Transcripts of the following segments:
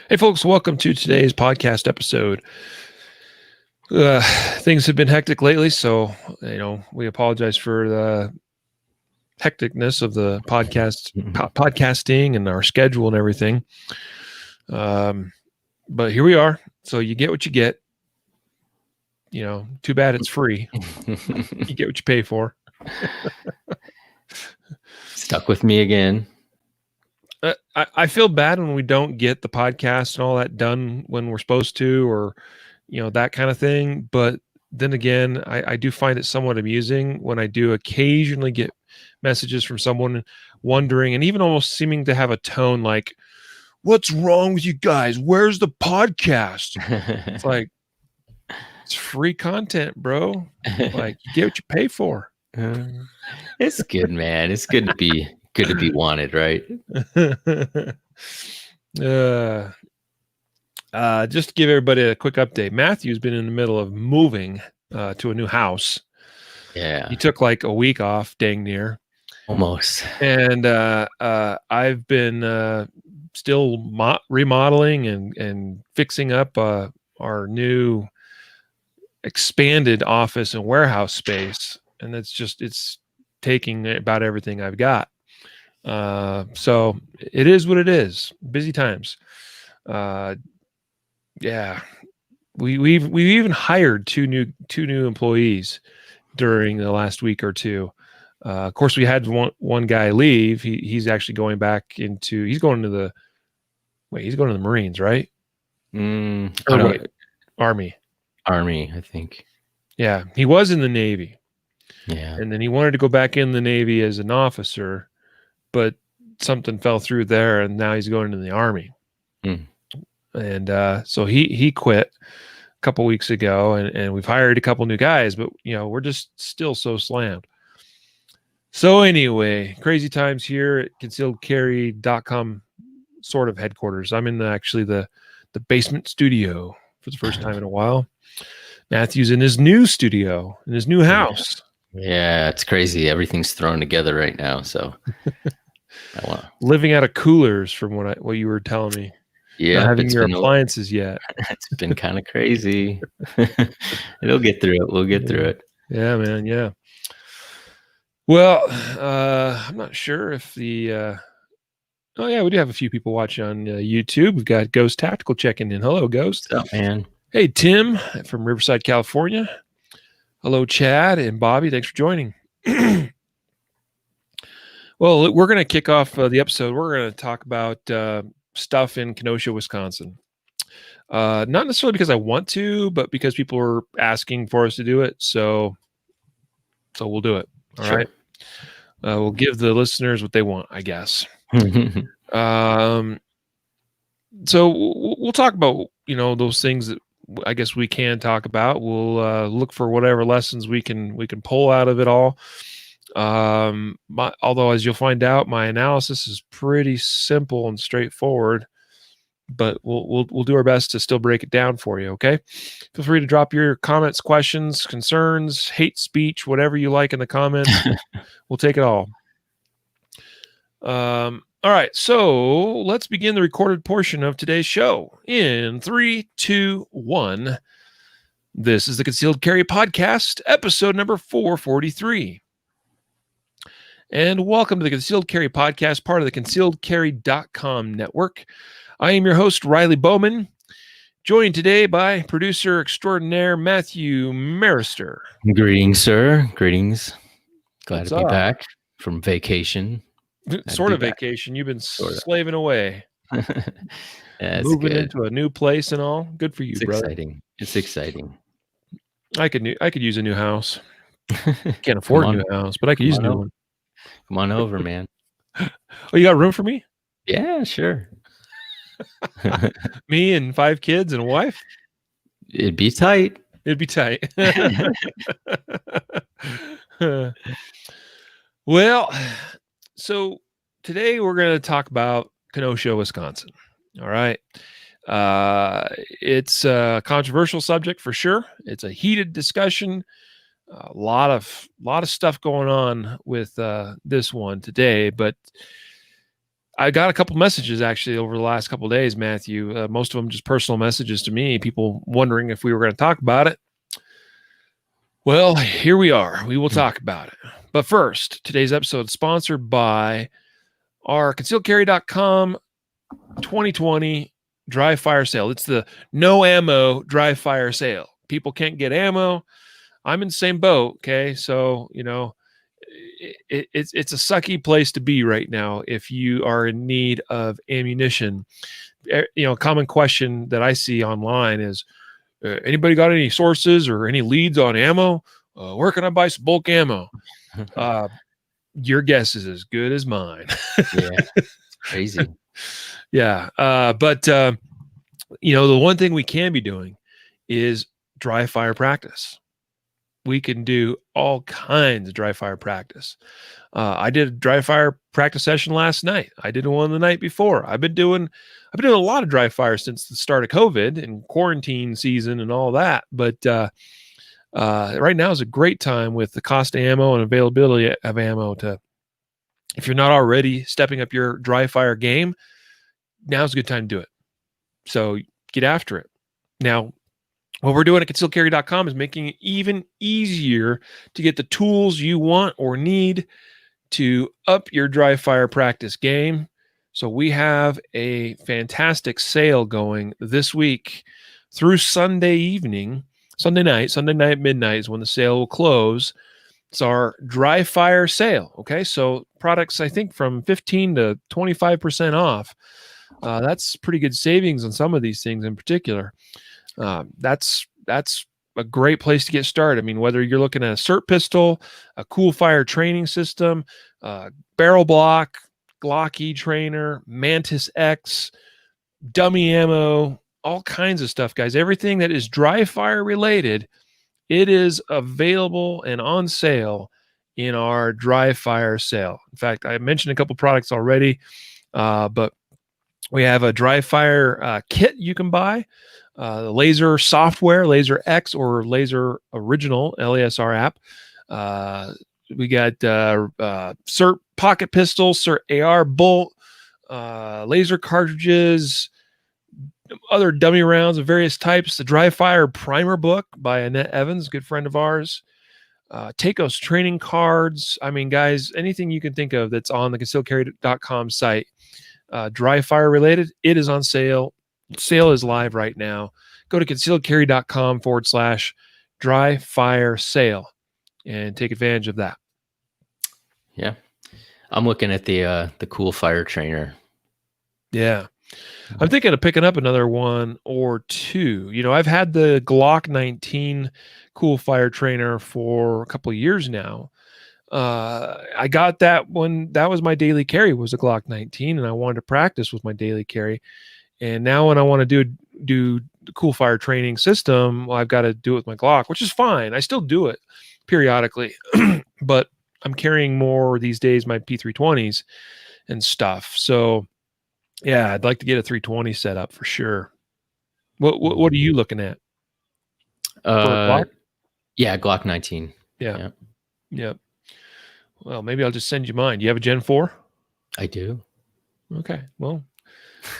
Hey, folks, welcome to today's podcast episode. Things have been hectic lately, so we apologize for the hecticness of the podcasting and our schedule and everything. But here we are. So you get what you get. Too bad it's free. You get what you pay for. Stuck with me again. I feel bad when we don't get the podcast and all that done when we're supposed to, or that kind of thing. But then again, I do find it somewhat amusing when I do occasionally get messages from someone wondering and even almost seeming to have a tone like, "What's wrong with you guys? Where's the podcast?" It's like, it's free content, bro. Like, you get what you pay for. It's good, man. It's good to be wanted, right? Just to give everybody a quick update, Matthew's been in the middle of moving to a new house. Yeah. He took like a week off, dang near. Almost. And I've been still remodeling and fixing up our new expanded office and warehouse space. And it's taking about everything I've got. So it is what it is. Busy times. Yeah, we've even hired two new employees during the last week or two. Of course, we had one guy leave. He's actually going back into. He's going to the Marines, right? Army, I think. Yeah, he was in the Navy. Yeah, and then he wanted to go back in the Navy as an officer, but something fell through there, and now he's going to the Army. And so he quit a couple weeks ago, and we've hired a couple new guys, but we're just still so slammed. So anyway, crazy times here at concealedcarry.com sort of headquarters. I'm in the basement studio for the first time in a while. Matthew's in his new studio, in his new house. Yeah, it's crazy. Everything's thrown together right now. So living out of coolers from what you were telling me. Yeah, not having your appliances yet. It's been kind of crazy. It'll get through it. We'll get through it. Yeah, man. Yeah. Well, I'm not sure if the. Oh yeah, we do have a few people watching on YouTube. We've got Ghost Tactical checking in. Hello, Ghost. What's up, man? Hey, Tim from Riverside, California. Hello, Chad and Bobby. Thanks for joining. Well, we're going to kick off the episode. We're going to talk about stuff in Kenosha, Wisconsin. Not necessarily because I want to, but because people are asking for us to do it. So we'll do it. All right. We'll give the listeners what they want, I guess. So we'll talk about, those things that I guess we can talk about. We'll look for whatever lessons we can pull out of it all. Although, as you'll find out, my analysis is pretty simple and straightforward, but we'll do our best to still break it down for you. Okay. Feel free to drop your comments, questions, concerns, hate speech, whatever you like in the comments. We'll take it all. All right. So let's begin the recorded portion of today's show in 3, 2, 1. This is the Concealed Carry Podcast, episode number 443. And welcome to the Concealed Carry Podcast, part of the concealedcarry.com network. I am your host, Riley Bowman, joined today by producer extraordinaire Matthew Maruster. Greetings, sir. Greetings. Glad to be back from vacation. Sort of vacation. You've been slaving away. Moving into a new place and all. Good for you, brother. Exciting. It's exciting. I could use a new house. Can't afford a new house, but I could use a new one. Come on over, man. Oh, you got room for me? Yeah, sure. Me and 5 kids and a wife? It'd be tight. Well, so today we're going to talk about Kenosha, Wisconsin. All right. It's a controversial subject for sure. It's a heated discussion. A lot of stuff going on with this one today, but I got a couple messages actually over the last couple of days, Matthew. Most of them just personal messages to me, people wondering if we were going to talk about it. Well, here we are. We will talk about it. But first, today's episode is sponsored by our concealedcarry.com 2020 dry fire sale. It's the no ammo dry fire sale. People can't get ammo. I'm in the same boat. Okay. So, it's a sucky place to be right now if you are in need of ammunition. A common question that I see online is, anybody got any sources or any leads on ammo? Where can I buy some bulk ammo? Your guess is as good as mine. Yeah, crazy. Yeah. But the one thing we can be doing is dry fire practice. We can do all kinds of dry fire practice. I did a dry fire practice session last night. I did one the night before. I've been doing a lot of dry fire since the start of COVID and quarantine season and all that. But right now is a great time with the cost of ammo and availability of ammo to, if you're not already stepping up your dry fire game, now's a good time to do it. So get after it. Now, what we're doing at concealedcarry.com is making it even easier to get the tools you want or need to up your dry fire practice game. So we have a fantastic sale going this week through Sunday night, midnight is when the sale will close. It's our dry fire sale. Okay. So products, I think from 15 to 25% off. That's pretty good savings on some of these things in particular. That's a great place to get started. I mean, whether you're looking at a SIRT pistol, a cool fire training system, barrel block, Glock E-trainer, Mantis X, dummy ammo, all kinds of stuff, guys. Everything that is dry fire related, it is available and on sale in our dry fire sale. In fact, I mentioned a couple products already, but we have a dry fire kit you can buy, the laser software, Laser X or Laser Original LASR app. We got SIRT pocket pistol, SIRT AR bolt, laser cartridges, other dummy rounds of various types, the dry fire primer book by Annette Evans, good friend of ours, Takos training cards. I mean, guys, anything you can think of that's on the concealedcarry.com site, dry fire related, it is on sale. Sale is live right now. Go to concealedcarry.com/dry fire sale and take advantage of that. Yeah. I'm looking at the cool fire trainer. Yeah. I'm thinking of picking up another one or two. I've had the Glock 19 cool fire trainer for a couple of years now. I got that when that was my daily carry, was a Glock 19, and I wanted to practice with my daily carry. And now when I want to do the cool fire training system, well, I've got to do it with my Glock, which is fine. I still do it periodically, but I'm carrying more these days my P320s and stuff. So yeah, I'd like to get a 320 set up for sure. What are you looking at? Glock? Yeah, Glock 19. Yeah. Well, maybe I'll just send you mine. Do you have a Gen 4? I do. Okay. Well,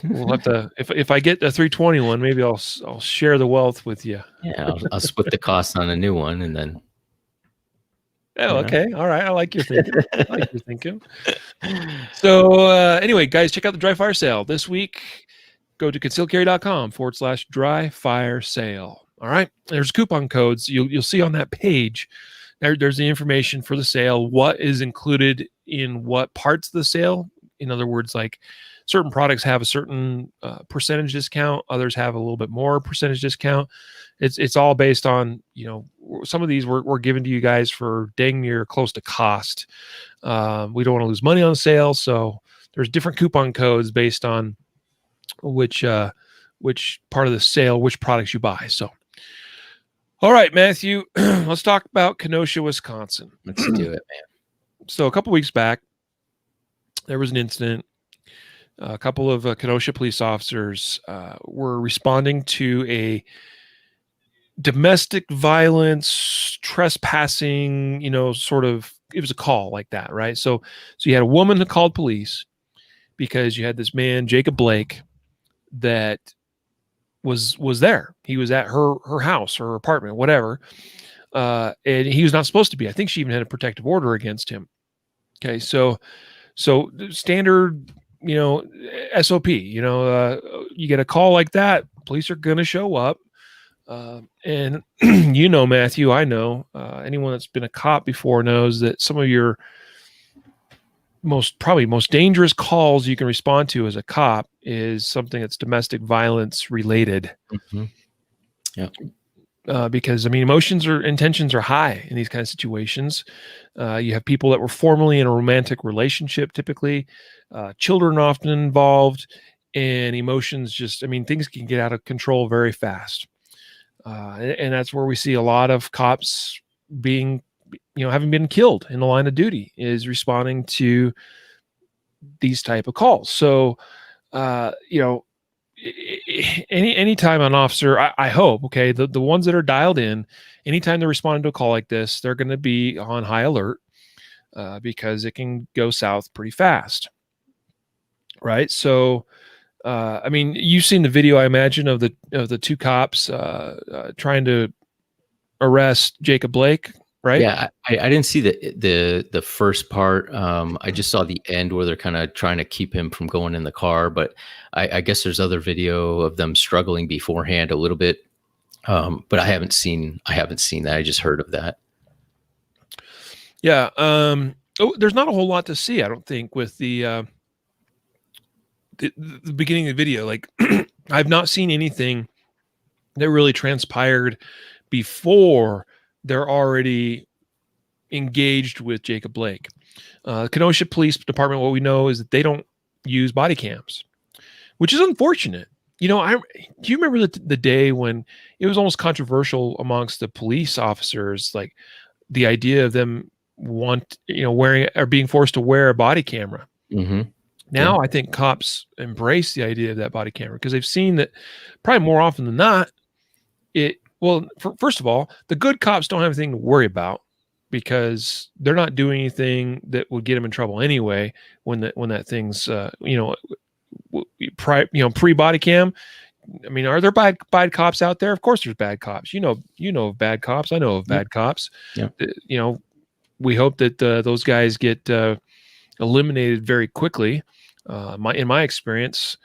we'll have to, if I get a 320 one, maybe I'll share the wealth with you. Yeah, I'll split the cost on a new one and then. Oh, okay. All right. I like your thinking. So anyway, guys, check out the dry fire sale this week. Go to concealedcarry.com/dry fire sale. All right. There's coupon codes you'll see on that page. There's the information for the sale, what is included in what parts of the sale. In other words, like certain products have a certain percentage discount, others have a little bit more percentage discount. It's all based on, some of these we're giving to you guys for dang near close to cost. We don't want to lose money on the sale, so there's different coupon codes based on which part of the sale, which products you buy. So, all right, Matthew, let's talk about Kenosha, Wisconsin. Let's do it, man. So a couple weeks back, there was an incident. A couple of Kenosha police officers were responding to a domestic violence, trespassing, it was a call like that, right? So you had a woman who called police because you had this man, Jacob Blake, that was there. He was at her house, her apartment, whatever. And he was not supposed to be. I think she even had a protective order against him. Okay. So standard, SOP, you get a call like that, police are going to show up. And Matthew, I know, anyone that's been a cop before knows that some of your most dangerous calls you can respond to as a cop is something that's domestic violence related. Mm-hmm. Yeah. Because emotions or intentions are high in these kind of situations. You have people that were formerly in a romantic relationship, typically, children often involved, and emotions things can get out of control very fast. And that's where we see a lot of cops being, having been killed in the line of duty, is responding to these type of calls. So, anytime an officer, I hope, okay, the ones that are dialed in, anytime they're responding to a call like this, they're going to be on high alert, because it can go south pretty fast. Right. So, you've seen the video, I imagine, of the two cops trying to arrest Jacob Blake, right? Yeah, I didn't see the first part. I just saw the end where they're kind of trying to keep him from going in the car. But I guess there's other video of them struggling beforehand a little bit. But I haven't seen that. I just heard of that. Yeah. There's not a whole lot to see, I don't think, with the beginning of the video. Like, I've not seen anything that really transpired before they're already engaged with Jacob Blake. Kenosha Police Department, what we know is that they don't use body cams, which is unfortunate. Do you remember the day when it was almost controversial amongst the police officers, like the idea of them wearing or being forced to wear a body camera? Mm-hmm. Now, yeah. I think cops embrace the idea of that body camera because they've seen that probably more often than not, first of all, the good cops don't have anything to worry about because they're not doing anything that would get them in trouble anyway. When that thing's, pre body cam. Are there bad cops out there? Of course, there's bad cops. You know of bad cops. I know of bad cops. Yeah. We hope that those guys get eliminated very quickly. In my experience,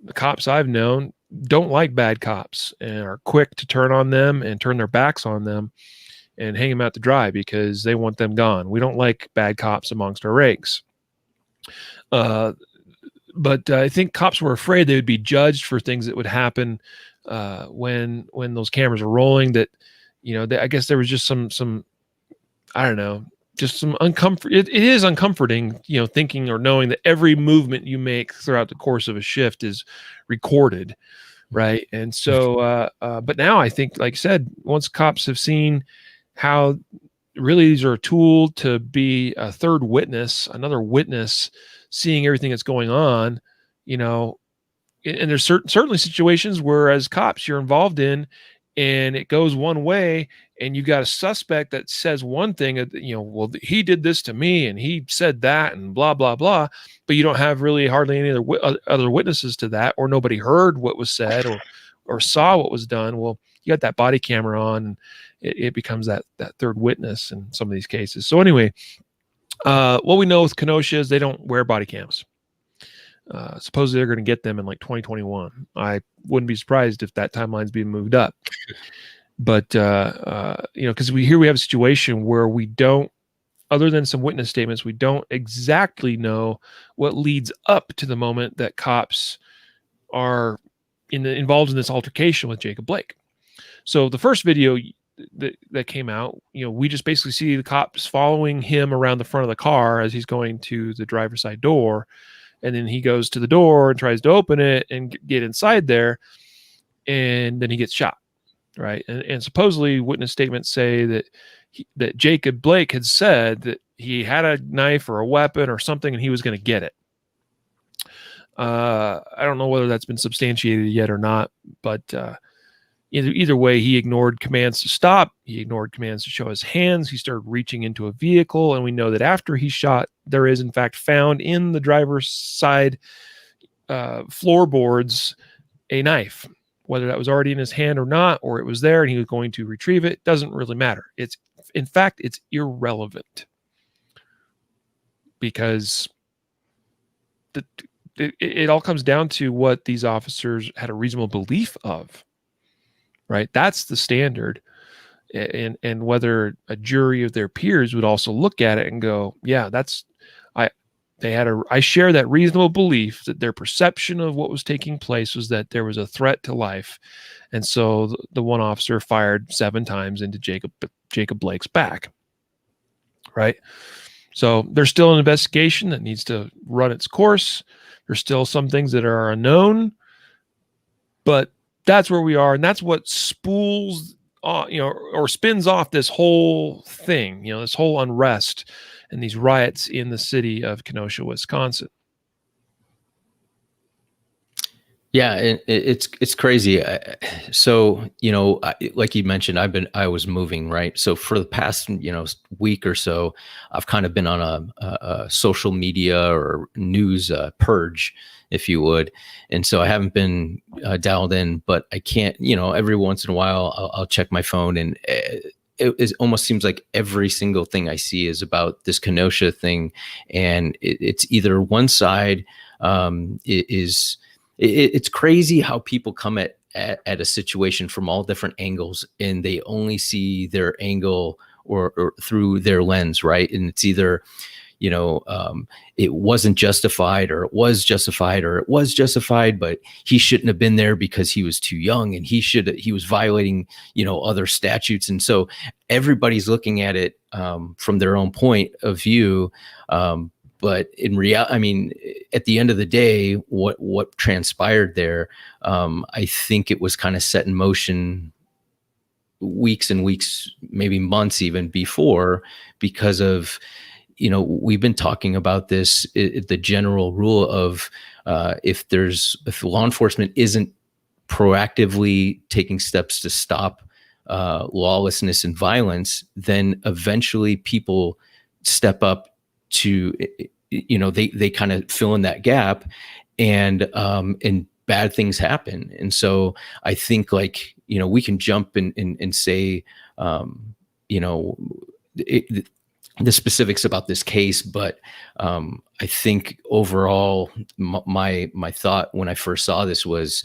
the cops I've known don't like bad cops and are quick to turn on them and turn their backs on them and hang them out to dry because they want them gone. We don't like bad cops amongst our ranks. But I think cops were afraid they would be judged for things that would happen when those cameras are rolling. That I guess there was just some I don't know, just some uncomfort. It is uncomforting, thinking or knowing that every movement you make throughout the course of a shift is recorded, right? And so, but now I think, like I said, once cops have seen how really these are a tool to be a third witness, another witness, seeing everything that's going on, and there's certainly situations where as cops you're involved in, and it goes one way, and you got a suspect that says one thing, well, he did this to me, and he said that, and blah blah blah, but you don't have really hardly any other witnesses to that, or nobody heard what was said or saw what was done. Well, you got that body camera on, and it becomes that third witness in some of these cases. So anyway, what we know with Kenosha is they don't wear body cams. Supposedly they're going to get them in like 2021. I wouldn't be surprised if that timeline's being moved up. But because we have a situation where we don't, other than some witness statements, we don't exactly know what leads up to the moment that cops are involved in this altercation with Jacob Blake. So the first video that came out, we just basically see the cops following him around the front of the car as he's going to the driver's side door. And then he goes to the door and tries to open it and get inside there. And then he gets shot. Right. And supposedly witness statements say that Jacob Blake had said that he had a knife or a weapon or something and he was going to get it. I don't know whether that's been substantiated yet or not, but either way, he ignored commands to stop. He ignored commands to show his hands. He started reaching into a vehicle. And we know that after he shot, there is in fact found in the driver's side floorboards a knife. Whether that was already in his hand or not, or it was there and he was going to retrieve it, doesn't really matter. In fact, it's irrelevant, because it all comes down to what these officers had a reasonable belief of, right? That's the standard. And whether a jury of their peers would also look at it and go, yeah, I share that reasonable belief that their perception of what was taking place was that there was a threat to life. And so the one officer fired 7 times into Jacob Blake's back, right? So there's still an investigation that needs to run its course. There's still some things that are unknown, but that's where we are. And that's what spools, or spins off this whole thing, this whole unrest and these riots in the city of Kenosha, Wisconsin. Yeah, it's crazy. So, like you mentioned, I was moving, right? So for the past, week or so, I've kind of been on a social media or news purge, if you would. And so I haven't been dialed in, but I can't, every once in a while I'll check my phone, and it almost seems like every single thing I see is about this Kenosha thing. And it's either one side it's crazy how people come at a situation from all different angles, and they only see their angle or through their lens, right? And it's either, it wasn't justified, or it was justified, or it was justified, but he shouldn't have been there because he was too young, and he was violating, other statutes. And so everybody's looking at it from their own point of view. But in reality, at the end of the day, what transpired there, I think it was kind of set in motion weeks and weeks, maybe months even before, because of, we've been talking about this, the general rule of if law enforcement isn't proactively taking steps to stop lawlessness and violence, then eventually people step up to, they kind of fill in that gap, and bad things happen. And so I think, we can jump and say, the specifics about this case, but I think overall, my thought when I first saw this was,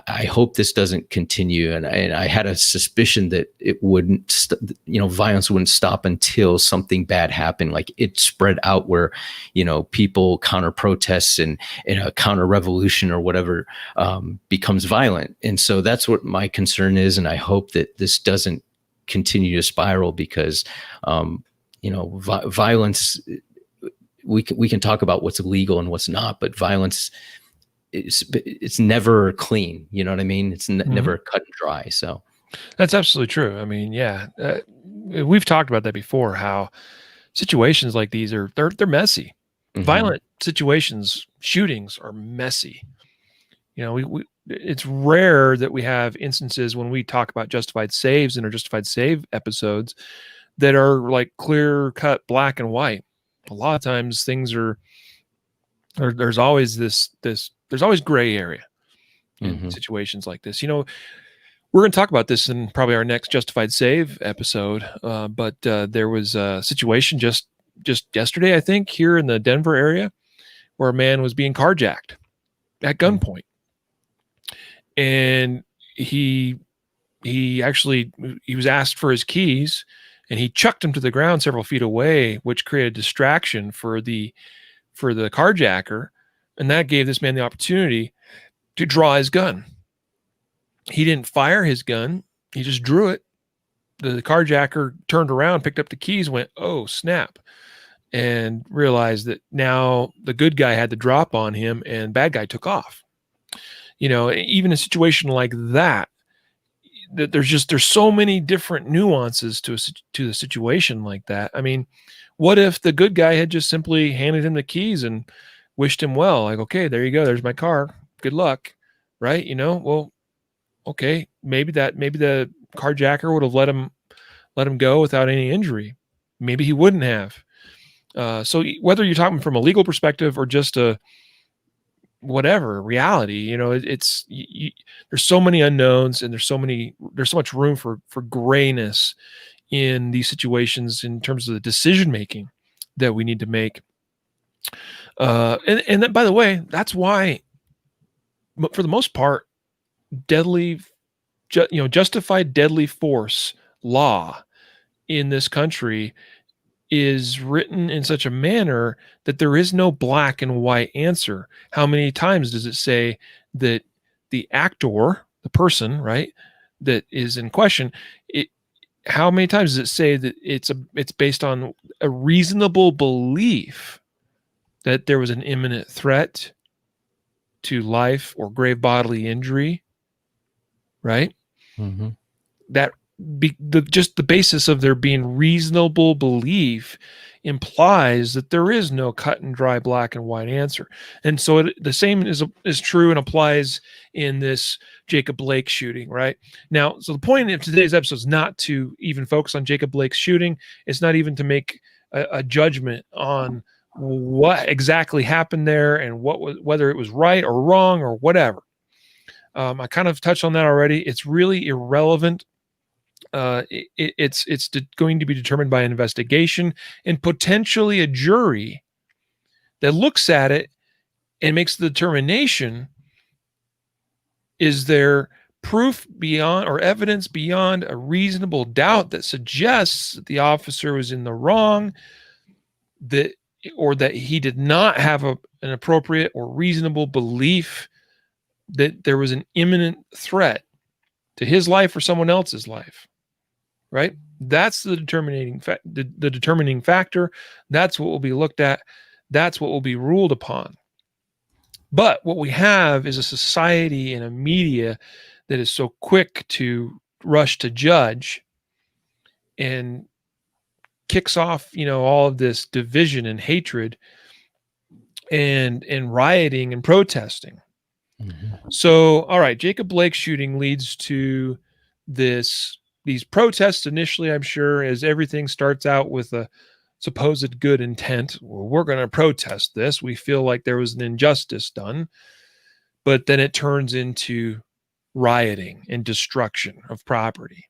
I hope this doesn't continue. And I had a suspicion that it wouldn't, violence wouldn't stop until something bad happened. Like it spread out where, people counter protests and a counter revolution or whatever becomes violent. And so that's what my concern is. And I hope that this doesn't continue to spiral, because, violence, we can talk about what's illegal and what's not, but violence, it's never clean. You know what I mean? It's never cut and dry. So that's absolutely true. Yeah, we've talked about that before, how situations like these they're messy. Mm-hmm. Violent situations, shootings are messy. It's rare that we have instances when we talk about justified saves in our justified save episodes that are like clear cut black and white. A lot of times things there's always there's always gray area in situations like this. We're going to talk about this in probably our next justified save episode. But there was a situation just yesterday, I think, here in the Denver area, where a man was being carjacked at gunpoint. And he was asked for his keys, and he chucked them to the ground several feet away, which created distraction for the carjacker. And that gave this man the opportunity to draw his gun. He didn't fire his gun. He just drew it. The carjacker turned around, picked up the keys, went, oh, snap, and realized that now the good guy had the drop on him and bad guy took off. Even a situation like that, there's so many different nuances to the situation like that. What if the good guy had just simply handed him the keys and wished him well? Like, okay, there you go. There's my car. Good luck. Right. Well, Okay, maybe the carjacker would have let him go without any injury. Maybe he wouldn't have. So whether you're talking from a legal perspective or just a whatever reality, there's so many unknowns, and there's so much room for grayness in these situations in terms of the decision making that we need to make. And that, by the way, that's why, for the most part, justified deadly force law in this country is written in such a manner that there is no black and white answer. How many times does it say that the actor, the person, right, that is in question, how many times does it say that it's based on a reasonable belief that there was an imminent threat to life or grave bodily injury, right? Mm-hmm. That just the basis of there being reasonable belief implies that there is no cut and dry black and white answer. And so the same is true and applies in this Jacob Blake shooting, right? Now, so the point of today's episode is not to even focus on Jacob Blake's shooting. It's not even to make a judgment on what exactly happened there and whether it was right or wrong or whatever. I kind of touched on that already. It's really irrelevant. It's going to be determined by an investigation and potentially a jury that looks at it and makes the determination: is there proof beyond or evidence beyond a reasonable doubt that suggests that the officer was in the wrong, or that he did not have an appropriate or reasonable belief that there was an imminent threat to his life or someone else's life. Right? That's the determining factor. That's what will be looked at. That's what will be ruled upon. But what we have is a society and a media that is so quick to rush to judge and kicks off, all of this division and hatred and rioting and protesting. Mm-hmm. So, all right, Jacob Blake shooting leads to these protests initially, I'm sure, as everything starts out with a supposed good intent. Well, we're going to protest this. We feel like there was an injustice done. But then it turns into rioting and destruction of property.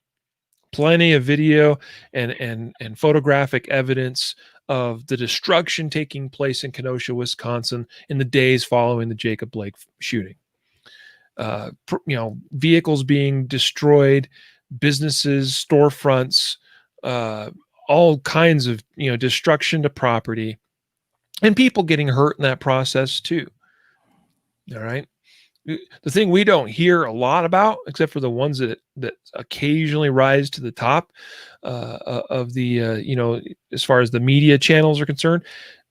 Plenty of video and photographic evidence of the destruction taking place in Kenosha, Wisconsin in the days following the Jacob Blake shooting. Vehicles being destroyed, businesses, storefronts, all kinds of destruction to property, and people getting hurt in that process too. All right. The thing we don't hear a lot about, except for the ones that occasionally rise to the top of the as far as the media channels are concerned,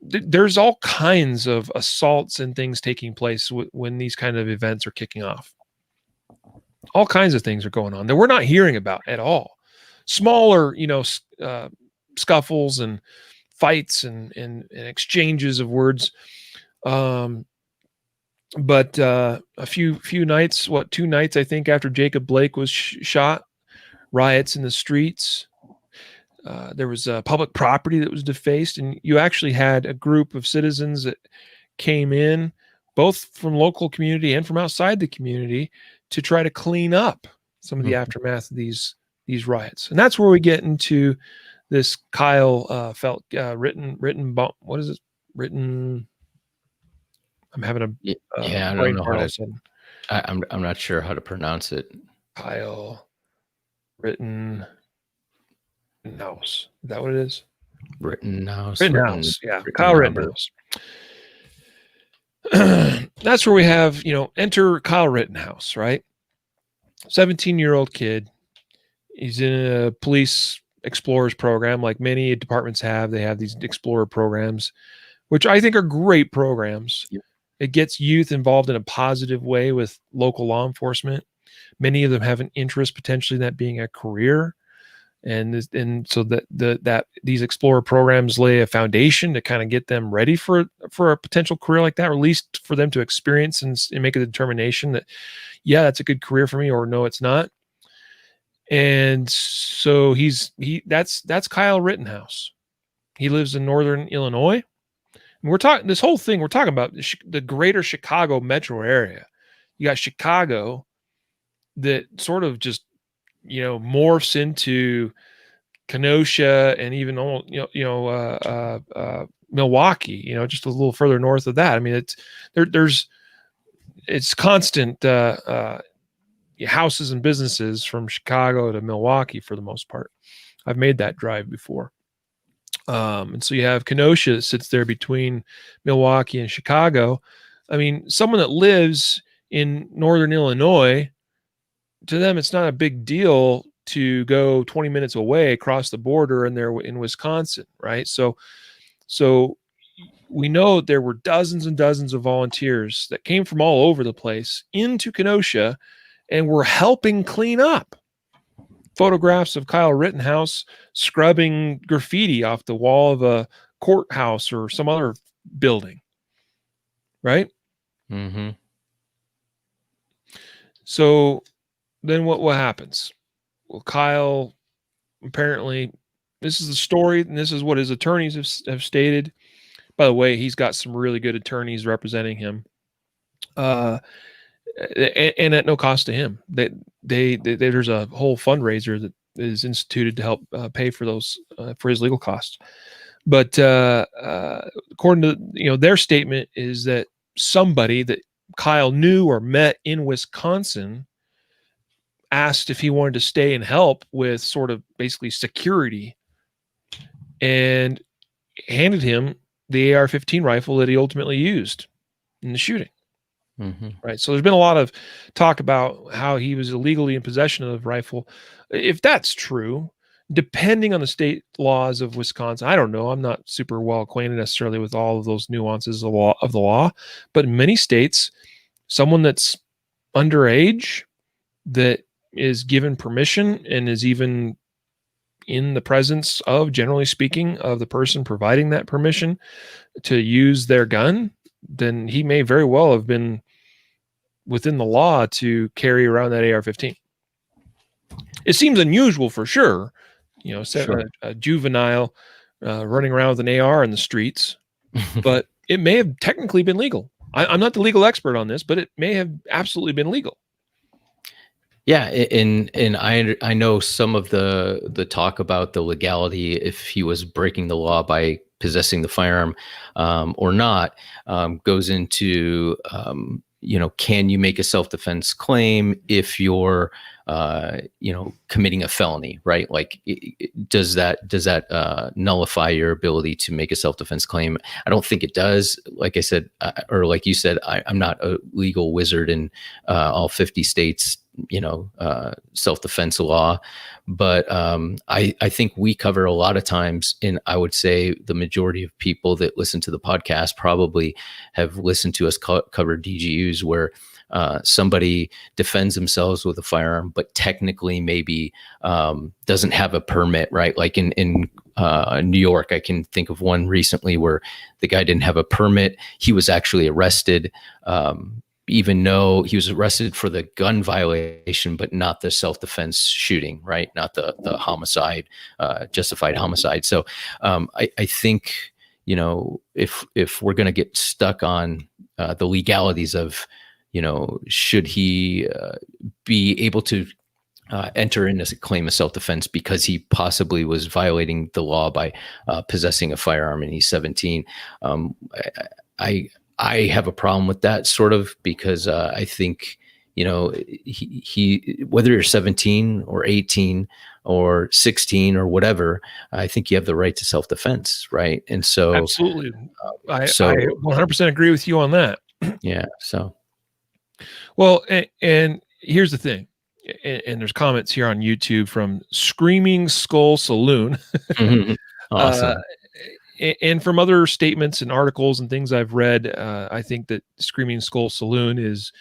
there's all kinds of assaults and things taking place when these kind of events are kicking off. All kinds of things are going on that we're not hearing about at all. Smaller, scuffles and fights and exchanges of words. But a few nights, 2 nights, I think, after Jacob Blake was shot, riots in the streets. There was public property that was defaced, and you actually had a group of citizens that came in, both from local community and from outside the community, to try to clean up some of the aftermath of these riots. And that's where we get into this Kyle Felt what is it? Written. I'm having a I don't know how to. I'm not sure how to pronounce it. Kyle Rittenhouse. Is that what it is? Rittenhouse. Yeah, Kyle Rittenhouse. That's where we have, enter Kyle Rittenhouse, right? 17-year-old kid. He's in a police explorers program, like many departments have. They have these explorer programs, which I think are great programs. Yep. It gets youth involved in a positive way with local law enforcement. Many of them have an interest potentially in that being a career. and so that these explorer programs lay a foundation to kind of get them ready for a potential career like that, or at least for them to experience and make a determination that, yeah, that's a good career for me, or no, it's not. And so that's Kyle Rittenhouse. He lives in northern Illinois. And we're talking this whole thing. We're talking about the greater Chicago metro area. You got Chicago that sort of just morphs into Kenosha and even Milwaukee. Just a little further north of that. I mean, it's constant houses and businesses from Chicago to Milwaukee for the most part. I've made that drive before. And so you have Kenosha that sits there between Milwaukee and Chicago. I mean, someone that lives in northern Illinois, to them, it's not a big deal to go 20 minutes away across the border and they're in Wisconsin, right? So we know there were dozens and dozens of volunteers that came from all over the place into Kenosha and were helping clean up. Photographs of Kyle Rittenhouse scrubbing graffiti off the wall of a courthouse or some other building, right? Mm-hmm. So then what happens? Well, Kyle, apparently, this is the story, and this is what his attorneys have stated. By the way, he's got some really good attorneys representing him, and at no cost to him. There's a whole fundraiser that is instituted to help pay for those for his legal costs. But according to their statement is that somebody that Kyle knew or met in Wisconsin asked if he wanted to stay and help with sort of basically security, and handed him the AR-15 rifle that he ultimately used in the shooting. Mm-hmm. Right. So there's been a lot of talk about how he was illegally in possession of the rifle. If that's true, depending on the state laws of Wisconsin, I don't know. I'm not super well acquainted necessarily with all of those nuances of the law, but in many states, someone that's underage that is given permission and is even in the presence of, generally speaking, of the person providing that permission to use their gun, then he may very well have been within the law to carry around that AR-15. It seems unusual for sure, Sure. a juvenile running around with an AR in the streets, but it may have technically been legal. I'm not the legal expert on this, but it may have absolutely been legal. Yeah, and I know some of the talk about the legality, if he was breaking the law by possessing the firearm or not, goes into can you make a self-defense claim if you're committing a felony, right? Like, does that nullify your ability to make a self-defense claim? I don't think it does. Like I said, or like you said, I'm not a legal wizard in all 50 states, self-defense law, but I think we cover a lot of times, and I would say the majority of people that listen to the podcast probably have listened to us cover DGUs where somebody defends themselves with a firearm, but technically maybe doesn't have a permit, right? Like in New York, I can think of one recently where the guy didn't have a permit. He was actually arrested, even though he was arrested for the gun violation, but not the self-defense shooting, right? Not the homicide, justified homicide. So I think, if we're going to get stuck on the legalities of, should he be able to enter in a claim of self-defense because he possibly was violating the law by possessing a firearm and he's 17. I have a problem with that sort of, because I think, he whether you're 17 or 18 or 16 or whatever, I think you have the right to self-defense, right? And so absolutely, I 100% agree with you on that. Yeah. So, well, and here's the thing, and there's comments here on YouTube from Screaming Skull Saloon. awesome. And from other statements and articles and things I've read, I think that Screaming Skull Saloon is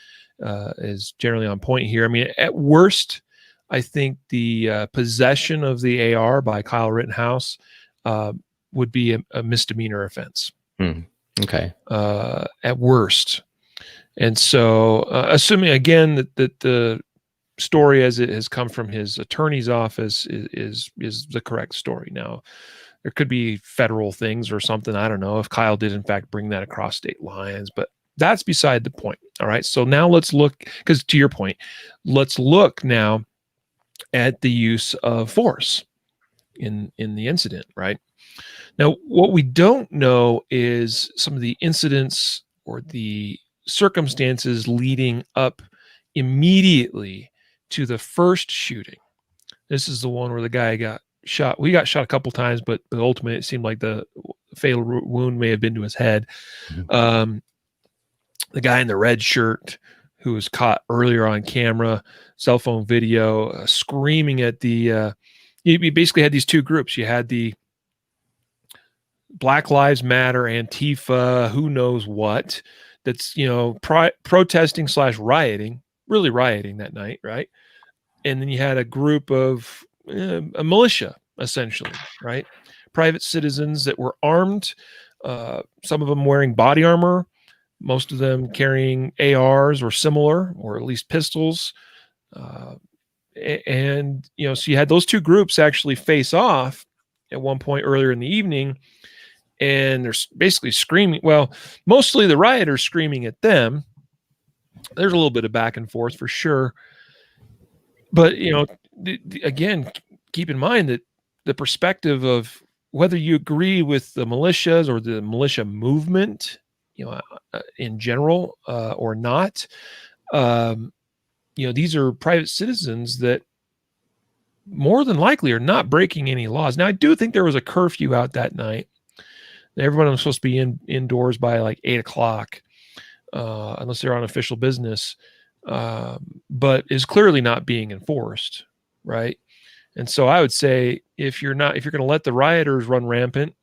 generally on point here. I mean, at worst, I think the possession of the AR by Kyle Rittenhouse uh, would be a misdemeanor offense Okay. at worst. And so, assuming again that the story as it has come from his attorney's office is the correct story. Now, there could be federal things or something. I don't know if Kyle did in fact bring that across state lines, but that's beside the point. All right. So now let's look, because to your point, let's look now at the use of force in the incident, right? Now, what we don't know is some of the incidents or the circumstances leading up immediately to the first shooting. This is the one where the guy got shot. We got shot a couple times, but ultimately it seemed like the fatal wound may have been to his head. Mhm. The guy in the red shirt who was caught earlier on camera, cell phone video, screaming at the. You basically had these two groups. You had the Black Lives Matter, Antifa, who knows what, that's, protesting / rioting, really rioting that night, right? And then you had a group of a militia, essentially, right? Private citizens that were armed, some of them wearing body armor, most of them carrying ARs or similar, or at least pistols. Uh, and, so you had those two groups actually face off at one point earlier in the evening, and they're basically screaming. Well, mostly the rioters screaming at them. There's a little bit of back and forth for sure. But, again, keep in mind that the perspective of whether you agree with the militias or the militia movement, in general, or not, these are private citizens that more than likely are not breaking any laws. Now, I do think there was a curfew out that night. Everyone was supposed to be indoors by like 8:00, unless they're on official business, but is clearly not being enforced, right? And so I would say if you're going to let the rioters run rampant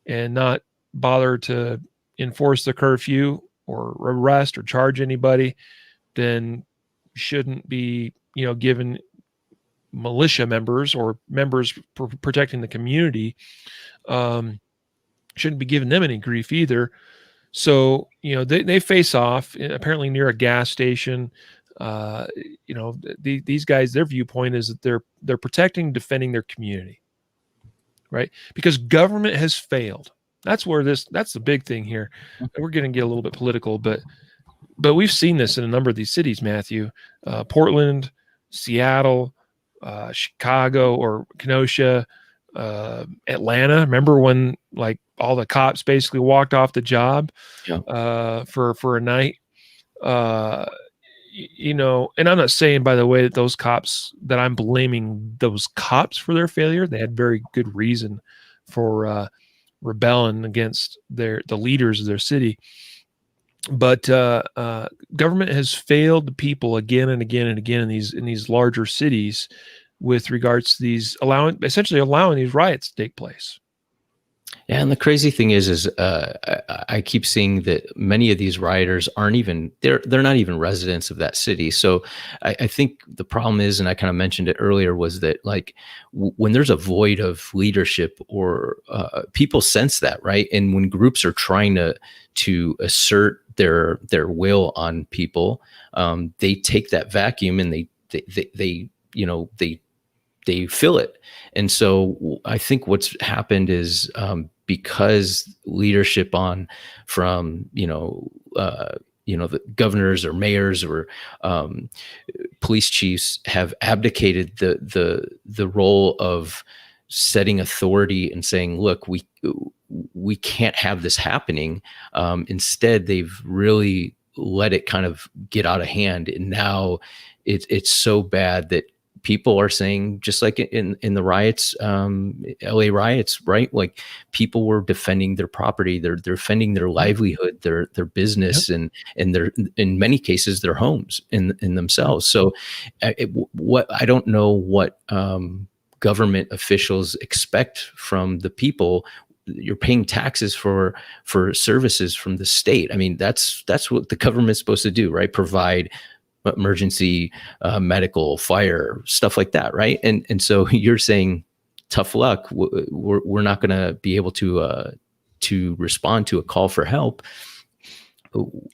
and not bother to enforce the curfew or arrest or charge anybody, then you shouldn't be, given militia members or members protecting the community, shouldn't be giving them any grief either. So, they face off apparently near a gas station. These guys, their viewpoint is that they're protecting, defending their community, right? Because government has failed. That's the big thing here. And we're going to get a little bit political, but we've seen this in a number of these cities, Matthew. Portland, Seattle, Chicago, or Kenosha, Atlanta. Remember when like all the cops basically walked off the job for a night? And I'm not saying, by the way, that I'm blaming those cops for their failure. They had very good reason for rebelling against the leaders of their city. But government has failed the people again and again and again in these larger cities with regards to essentially allowing these riots to take place. Yeah, and the crazy thing is I keep seeing that many of these rioters aren't even they're not even residents of that city. So I think the problem is, and I kind of mentioned it earlier, was that like when there's a void of leadership, or people sense that, right? And when groups are trying to assert their will on people, they take that vacuum and they fill it. And so I think what's happened is because leadership from the governors or mayors or police chiefs have abdicated the role of setting authority and saying, look, we can't have this happening. Instead, they've really let it kind of get out of hand. And now it's so bad that people are saying, just like in the riots, LA riots, right? Like people were defending their property, they're defending their livelihood, their business, Yep. and their, in many cases, their homes in themselves. So what I don't know what government officials expect from the people. You're paying taxes for services from the state. I mean, that's what the government's supposed to do, right? Provide emergency medical, fire, stuff like that, right? And so you're saying, tough luck. We're not going to be able to respond to a call for help.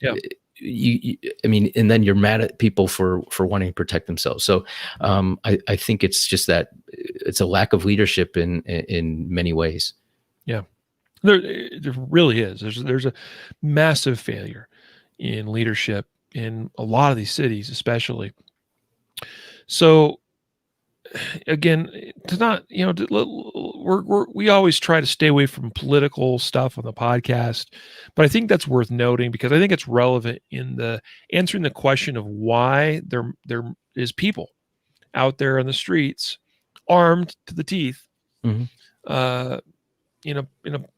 Yeah. I mean, and then you're mad at people for wanting to protect themselves. So I think it's just that it's a lack of leadership in many ways. Yeah, there really is. There's a massive failure in leadership in a lot of these cities, especially. So again, to not, we always try to stay away from political stuff on the podcast, but I think that's worth noting because I think it's relevant in the answering the question of why there is people out there on the streets armed to the teeth, Mhm. in a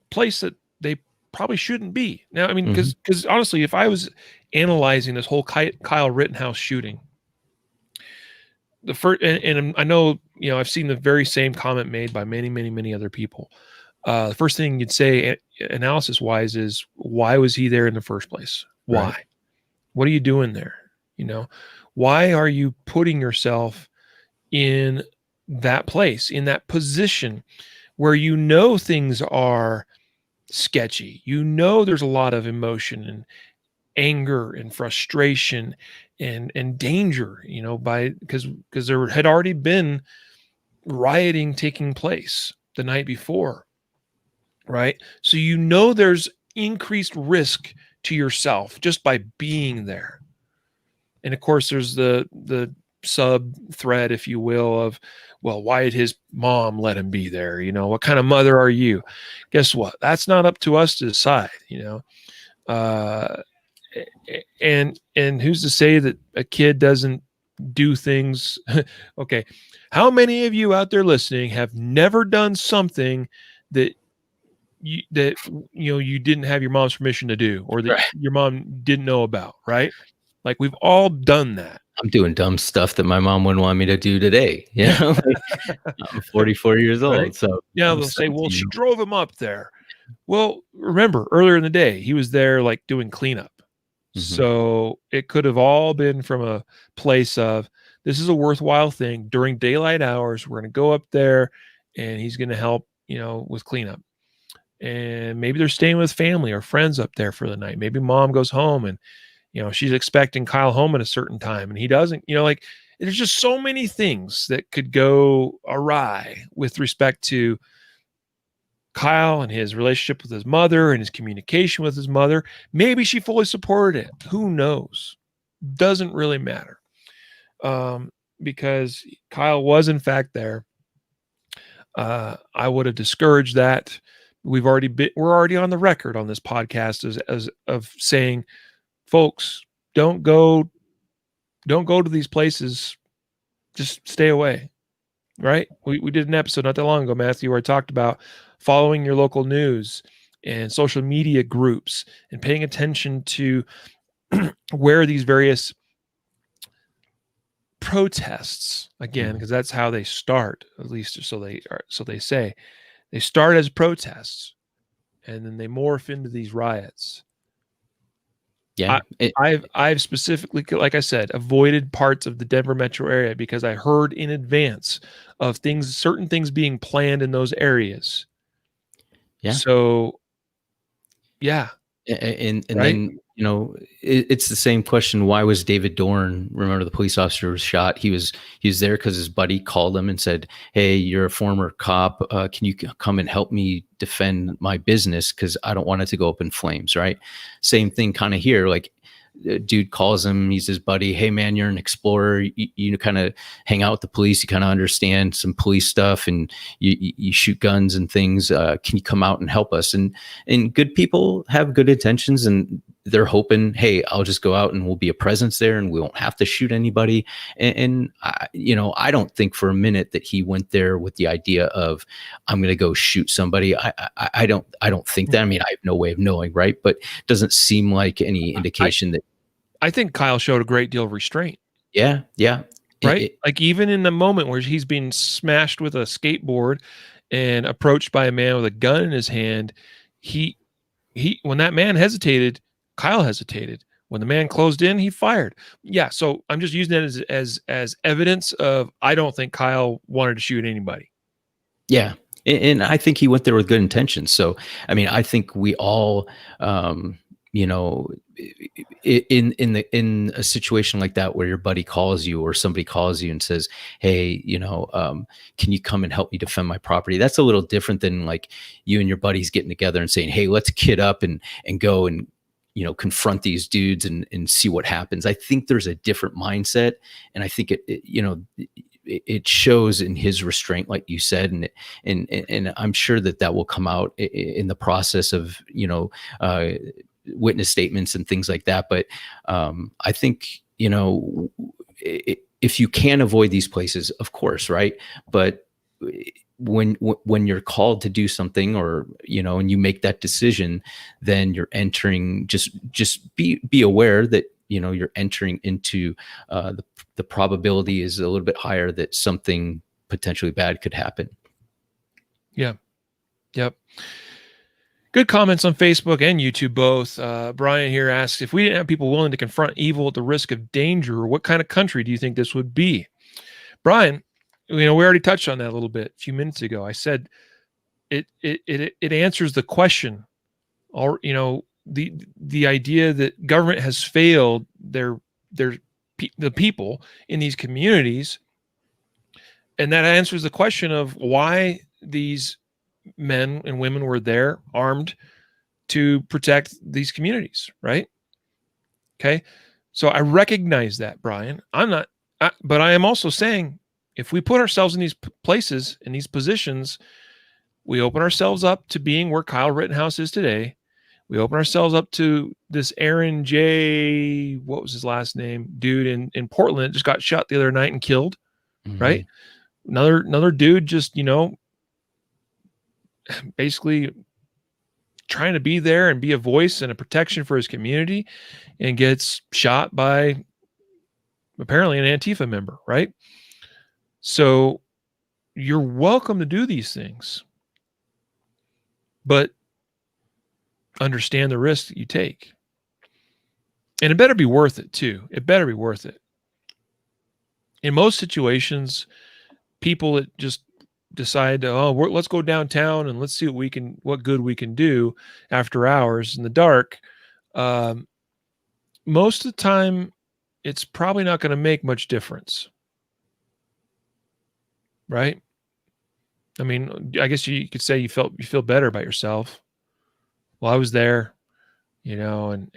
place that they probably shouldn't be. Now, I mean, because honestly, if I was analyzing this whole Kyle Rittenhouse shooting, the first, and I know, I've seen the very same comment made by many, many, many other people. The first thing you'd say, analysis wise, is why was he there in the first place? Why? Right. What are you doing there? Why are you putting yourself in that place, in that position where things are sketchy? There's a lot of emotion and anger and frustration and danger, because there had already been rioting taking place the night before, right? So there's increased risk to yourself just by being there. And of course there's the sub thread, if you will, of, well, why did his mom let him be there? What kind of mother are you? Guess what? That's not up to us to decide, and who's to say that a kid doesn't do things? Okay. How many of you out there listening have never done something that you didn't have your mom's permission to do, or that your mom didn't know about, right? Like, we've all done that. I'm doing dumb stuff that my mom wouldn't want me to do today. I'm 44 years old. Right? So they'll say, well, she drove him up there. Well, remember earlier in the day, he was there like doing cleanup. So it could have all been from a place of, this is a worthwhile thing during daylight hours. We're going to go up there and he's going to help, with cleanup. And maybe they're staying with family or friends up there for the night. Maybe mom goes home and, she's expecting Kyle home at a certain time and he doesn't, there's just so many things that could go awry with respect to Kyle and his relationship with his mother and his communication with his mother. Maybe she fully supported it. Who knows? Doesn't really matter. Because Kyle was in fact there. I would have discouraged that. We're already on the record on this podcast as of saying, folks, don't go to these places. Just stay away. Right? We did an episode not that long ago, Matthew, where I talked about following your local news and social media groups and paying attention to where these various protests, again, because that's how they start, at least so they say. They start as protests and then they morph into these riots. Yeah. I've specifically, like I said, avoided parts of the Denver metro area because I heard in advance of certain things being planned in those areas. Yeah. So, yeah. And then, it's the same question. Why was David Dorn, remember the police officer was shot? He was there because his buddy called him and said, hey, you're a former cop. Can you come and help me defend my business? Because I don't want it to go up in flames, right? Same thing kind of here. Like, dude calls him, he's his buddy. Hey man, you're an explorer. You kind of hang out with the police. You kind of understand some police stuff and you shoot guns and things. Can you come out and help us? And good people have good intentions and they're hoping, hey, I'll just go out and we'll be a presence there and we won't have to shoot anybody. And I don't think for a minute that he went there with the idea of, I'm going to go shoot somebody. I don't think that. I mean, I have no way of knowing, right? But it doesn't seem like any indication that. I think Kyle showed a great deal of restraint. Yeah. Right? Like, even in the moment where he's being smashed with a skateboard and approached by a man with a gun in his hand, he when that man hesitated, Kyle hesitated. When the man closed in, he fired. Yeah, so I'm just using that as evidence of I don't think Kyle wanted to shoot anybody. Yeah. And I think he went there with good intentions. So, I mean, I think we all, you know, in a situation like that where your buddy calls you or somebody calls you and says, "Hey, can you come and help me defend my property?" That's a little different than like you and your buddies getting together and saying, "Hey, let's kid up and go and confront these dudes and see what happens." I think there's a different mindset, and I think it shows in his restraint, like you said, and I'm sure that will come out in the process of witness statements and things like that. But I think if you can avoid these places, of course, right? But when you're called to do something, or and you make that decision, then you're entering. Just be aware that you're entering into the probability is a little bit higher that something potentially bad could happen. Yeah. Yep. Good comments on Facebook and YouTube both. Brian here asks, if we didn't have people willing to confront evil at the risk of danger, what kind of country do you think this would be? Brian, we already touched on that a little bit a few minutes ago. I said it answers the question, or the idea that government has failed the people in these communities, and that answers the question of why these men and women were there armed to protect these communities, right? Okay, so I recognize that, Brian. But I am also saying, if we put ourselves in these places, in these positions, we open ourselves up to being where Kyle Rittenhouse is today. We open ourselves up to this Aaron J. What was his last name? Dude in Portland just got shot the other night and killed. Mm-hmm. Right? Another dude just, basically trying to be there and be a voice and a protection for his community, and gets shot by apparently an Antifa member, right? So you're welcome to do these things, but understand the risk that you take. And it better be worth it too. It better be worth it. In most situations, people that just decide, let's go downtown and let's see what good we can do after hours in the dark. Most of the time, it's probably not going to make much difference. Right? I mean, I guess you could say you feel better about yourself. Well, I was there, and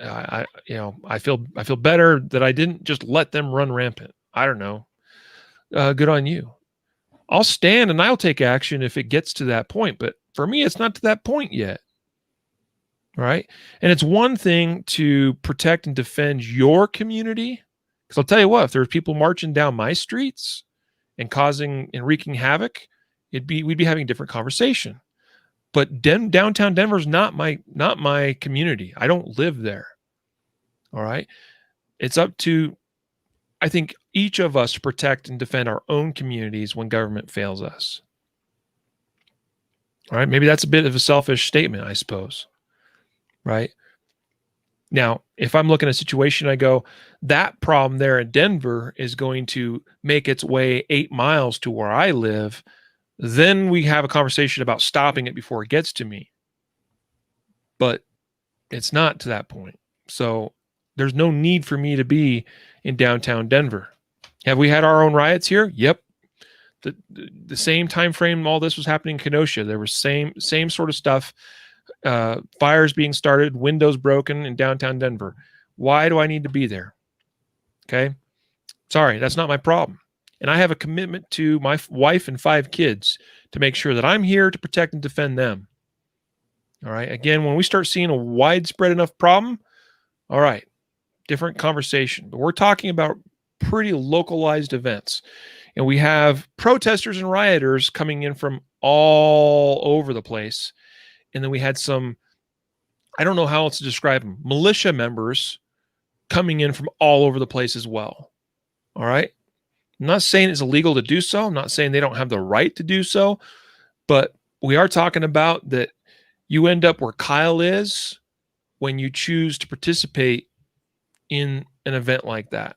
I feel better that I didn't just let them run rampant. I don't know. Good on you. I'll stand and I'll take action if it gets to that point. But for me, it's not to that point yet. Right? And it's one thing to protect and defend your community. Because I'll tell you what, if there's people marching down my streets and causing and wreaking havoc, we'd be having a different conversation. But downtown Denver's not my community. I don't live there. All right. It's up to, I think, each of us to protect and defend our own communities when government fails us. All right. Maybe that's a bit of a selfish statement, I suppose. Right. Now, if I'm looking at a situation, I go, that problem there in Denver is going to make its way 8 miles to where I live. Then we have a conversation about stopping it before it gets to me. But it's not to that point. So there's no need for me to be in downtown Denver. Have we had our own riots here? Yep. The same time frame all this was happening in Kenosha. There was same sort of stuff. Fires being started, windows broken in downtown Denver. Why do I need to be there? Okay. Sorry, that's not my problem. And I have a commitment to my wife and 5 kids to make sure that I'm here to protect and defend them. All right. Again, when we start seeing a widespread enough problem, all right, different conversation. But we're talking about pretty localized events. And we have protesters and rioters coming in from all over the place. And then we had some, I don't know how else to describe them, militia members coming in from all over the place as well. All right. I'm not saying it's illegal to do so. I'm not saying they don't have the right to do so. But we are talking about that you end up where Kyle is when you choose to participate in an event like that,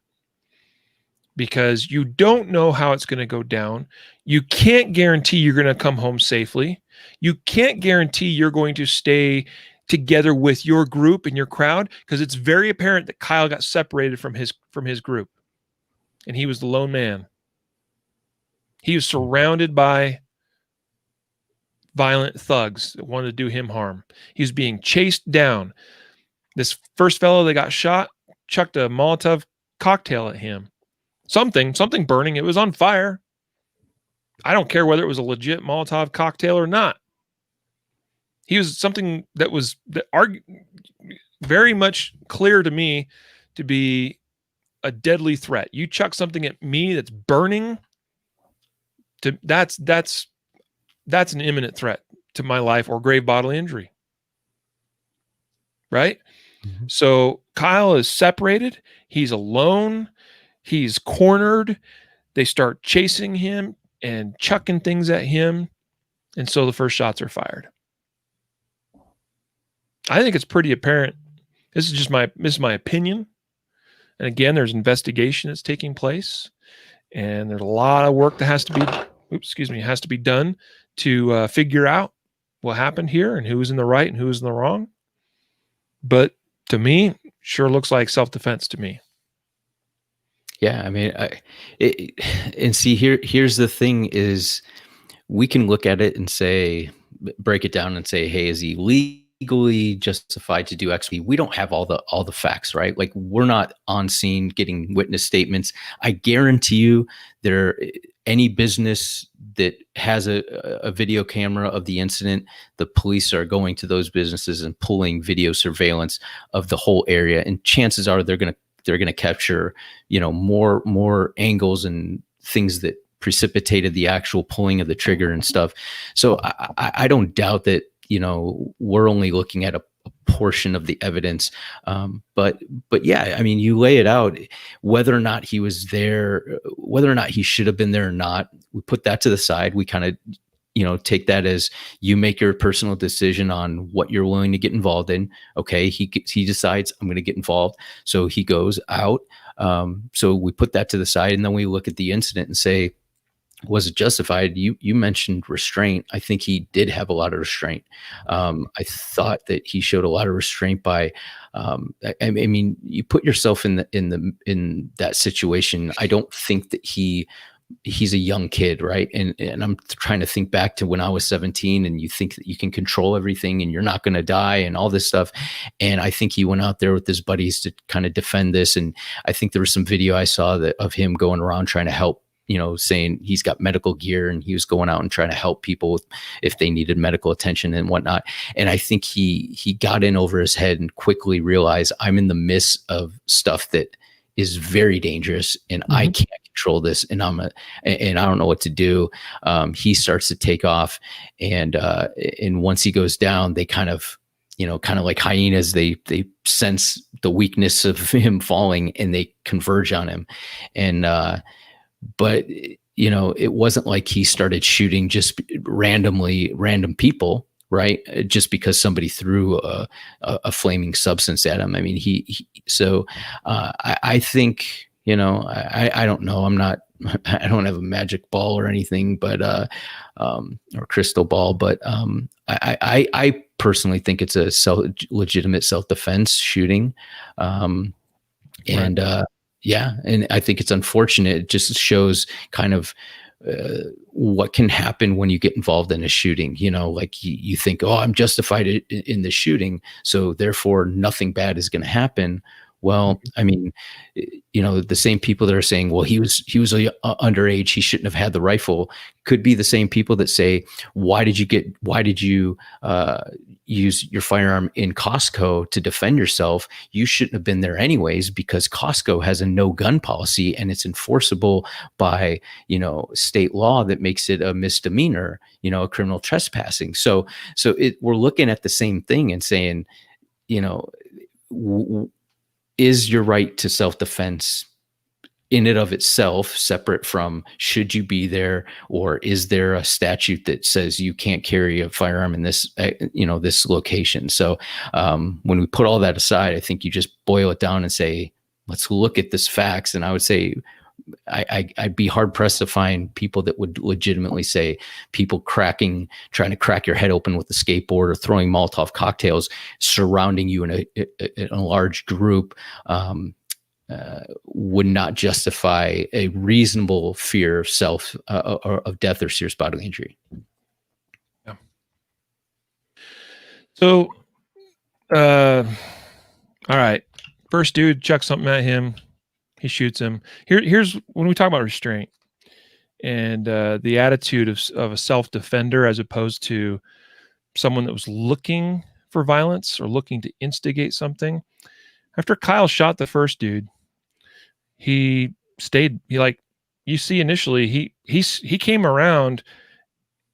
because you don't know how it's going to go down. You can't guarantee you're going to come home safely. You can't guarantee you're going to stay together with your group and your crowd, because it's very apparent that Kyle got separated from his group, and he was the lone man. He was surrounded by violent thugs that wanted to do him harm. He was being chased down. This first fellow that got shot chucked a Molotov cocktail at him. Something burning. It was on fire. I don't care whether it was a legit Molotov cocktail or not. He was something that was very much clear to me to be a deadly threat. You chuck something at me that's burning, that's an imminent threat to my life or grave bodily injury. Right? Mm-hmm. So Kyle is separated. He's alone. He's cornered. They start chasing him and chucking things at him. And so the first shots are fired. I think it's pretty apparent. This is my opinion. And again, there's investigation that's taking place. And there's a lot of work that has to be done to figure out what happened here and who was in the right and who was in the wrong. But to me, sure looks like self-defense to me. Yeah, I mean, here's the thing is, we can look at it and say, break it down and say, hey, is he legally justified to do X? We don't have all the facts, right? Like, we're not on scene getting witness statements. I guarantee you, any business that has a video camera of the incident, the police are going to those businesses and pulling video surveillance of the whole area, and chances are they're going to capture, more angles and things that precipitated the actual pulling of the trigger and stuff. So I don't doubt that, we're only looking at a portion of the evidence. But yeah, I mean, you lay it out, whether or not he was there, whether or not he should have been there or not, we put that to the side. We kind of, take that as you make your personal decision on what you're willing to get involved in. Okay. He decides, I'm going to get involved. So he goes out. So we put that to the side, and then we look at the incident and say, was it justified? You mentioned restraint. I think he did have a lot of restraint. I thought that he showed a lot of restraint by, I mean, you put yourself in that situation. I don't think that he's a young kid, right? And I'm trying to think back to when I was 17, and you think that you can control everything and you're not going to die and all this stuff. And I think he went out there with his buddies to kind of defend this. And I think there was some video I saw of him going around trying to help, saying he's got medical gear, and he was going out and trying to help people if they needed medical attention and whatnot. And I think he got in over his head and quickly realized, I'm in the midst of stuff that is very dangerous, and I can't control this, and I don't know what to do. He starts to take off, and once he goes down, they kind of like hyenas, they sense the weakness of him falling, and they converge on him. And but it wasn't like he started shooting just random people, right? Just because somebody threw a flaming substance at him. I mean, I think, I don't know. I don't have a magic ball or anything, but, or crystal ball, but, I personally think it's a legitimate self-defense shooting. Yeah. And I think it's unfortunate. It just shows kind of what can happen when you get involved in a shooting. Like you think, oh, I'm justified in the shooting, so therefore nothing bad is going to happen. Well, I mean, the same people that are saying, well, he was underage, he shouldn't have had the rifle, could be the same people that say, why did you use your firearm in Costco to defend yourself? You shouldn't have been there anyways, because Costco has a no gun policy, and it's enforceable by, state law that makes it a misdemeanor, a criminal trespassing. So we're looking at the same thing and saying, is your right to self-defense in and of itself, separate from should you be there, or is there a statute that says you can't carry a firearm in this, this location. So when we put all that aside, I think you just boil it down and say, let's look at this facts. And I would say, I'd be hard pressed to find people that would legitimately say people trying to crack your head open with a skateboard or throwing Molotov cocktails surrounding you in a large group would not justify a reasonable fear of or of death or serious bodily injury. Yeah. So, all right. First dude chucks something at him. He shoots him. Here's when we talk about restraint and the attitude of a self-defender as opposed to someone that was looking for violence or looking to instigate something. After Kyle shot the first dude, he stayed. You see initially he came around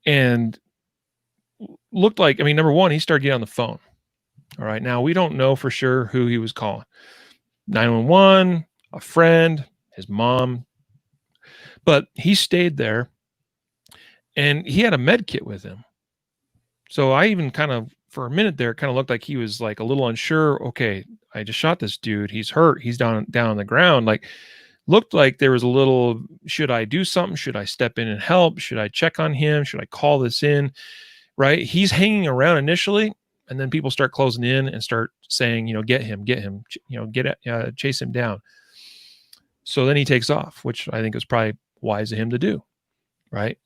and looked like, I mean, number one, he started getting on the phone. All right. Now we don't know for sure who he was calling. 911, a friend, his mom. But he stayed there and he had a med kit with him. So I even kind of, for a minute there, kind of looked like he was like a little unsure. Okay, I just shot this dude. He's hurt. He's down on the ground. Like, looked like there was a little, should I do something? Should I step in and help? Should I check on him? Should I call this in? Right? He's hanging around initially, and then people start closing in and start saying, get him, chase him down. So then he takes off, which I think is probably wise of him to do. Right?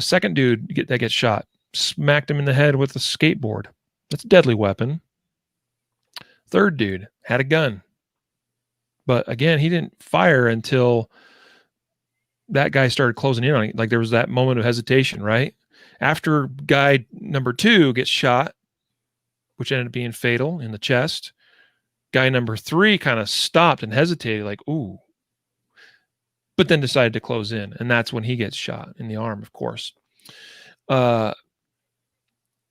Second dude that gets shot, smacked him in the head with a skateboard. That's a deadly weapon. Third dude had a gun. But again, he didn't fire until that guy started closing in on it. Like there was that moment of hesitation, right? After guy number 2 gets shot, which ended up being fatal in the chest, guy number 3 kind of stopped and hesitated, like, ooh, but then decided to close in. And that's when he gets shot in the arm, of course.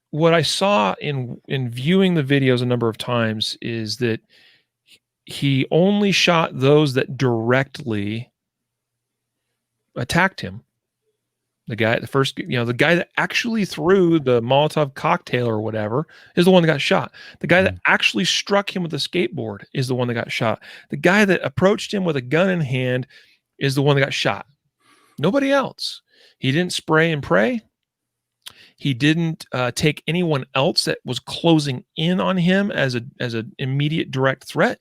What I saw in viewing the videos a number of times is that he only shot those that directly attacked him. The guy that actually threw the Molotov cocktail or whatever is the one that got shot. The guy that actually struck him with a skateboard is the one that got shot. The guy that approached him with a gun in hand is the one that got shot. Nobody else. He didn't spray and pray. He didn't take anyone else that was closing in on him as an immediate direct threat.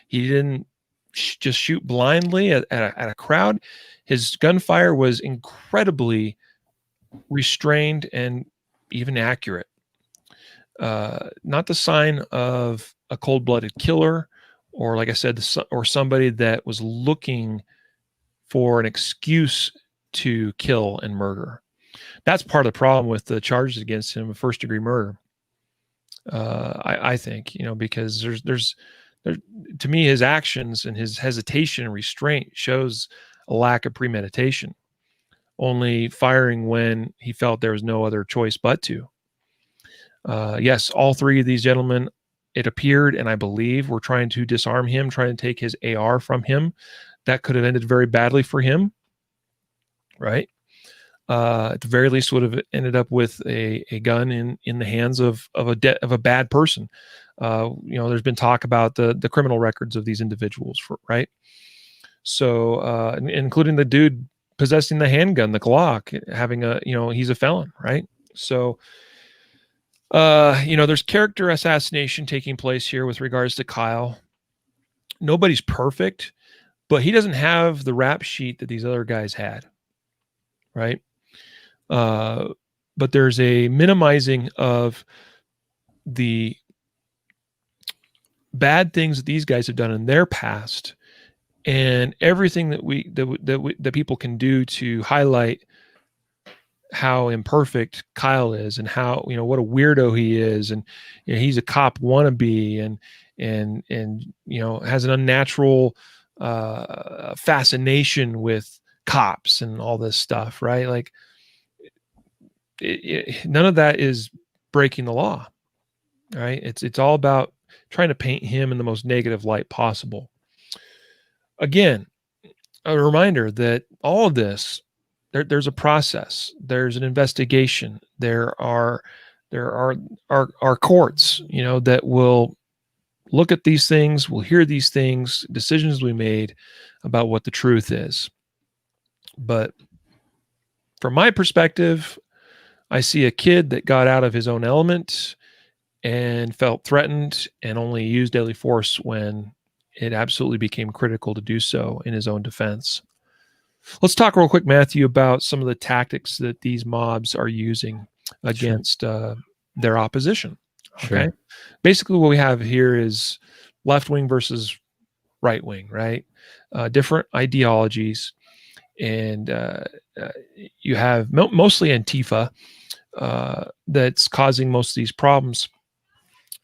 He didn't just shoot blindly at a crowd. His gunfire was incredibly restrained and even accurate. Not the sign of a cold-blooded killer, or like I said, or somebody that was looking for an excuse to kill and murder. That's part of the problem with the charges against him of first-degree murder. I think, because there's to me, his actions and his hesitation and restraint shows a lack of premeditation, only firing when he felt there was no other choice but to. Yes, all 3 of these gentlemen, it appeared, and I believe, were trying to disarm him, trying to take his AR from him. That could have ended very badly for him, right? At the very least, would have ended up with a gun in the hands of a bad person. There's been talk about the criminal records of these individuals, right? So, including the dude possessing the handgun, the Glock, having he's a felon, right? So, there's character assassination taking place here with regards to Kyle. Nobody's perfect, but he doesn't have the rap sheet that these other guys had, right? But there's a minimizing of the bad things that these guys have done in their past, and everything that people can do to highlight how imperfect Kyle is, and how, what a weirdo he is, and he's a cop wannabe, and has an unnatural fascination with cops and all this stuff, right? Like, none of that is breaking the law, right? It's all about trying to paint him in the most negative light possible. Again, a reminder that all of this, there's a process, there's an investigation, there are courts, that will look at these things, will hear these things, decisions we made about what the truth is. But from my perspective, I see a kid that got out of his own element and felt threatened and only used deadly force when it absolutely became critical to do so in his own defense. Let's talk real quick, Matthew, about some of the tactics that these mobs are using Sure. against their opposition. Okay. Sure. Basically, what we have here is left wing versus right wing, right? Different ideologies. And you have mostly Antifa that's causing most of these problems.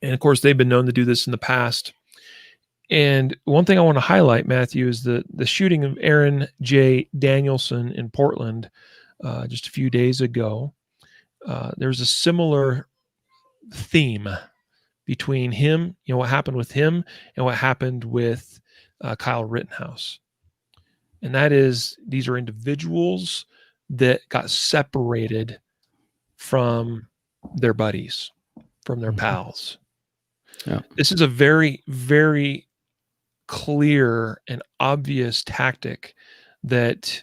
And of course, they've been known to do this in the past. And one thing I want to highlight, Matthew, is the shooting of Aaron J. Danielson in Portland just a few days ago. There's a similar theme between him, what happened with him, and what happened with Kyle Rittenhouse. And that is, these are individuals that got separated from their buddies, from their pals. Yeah. This is a very, very clear and obvious tactic that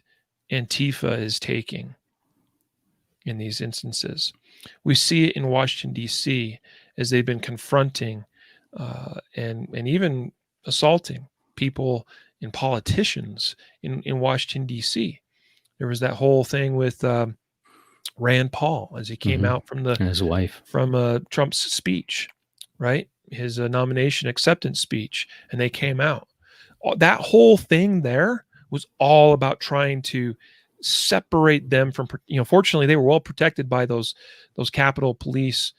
Antifa is taking in these instances. We see it in Washington, D.C., as they've been confronting and even assaulting people and politicians in Washington, D.C. There was that whole thing with Rand Paul as he came out from And his wife. from Trump's speech, right? His nomination acceptance speech, and they came out. That whole thing there was all about trying to separate them from, fortunately they were well protected by those Capitol Police.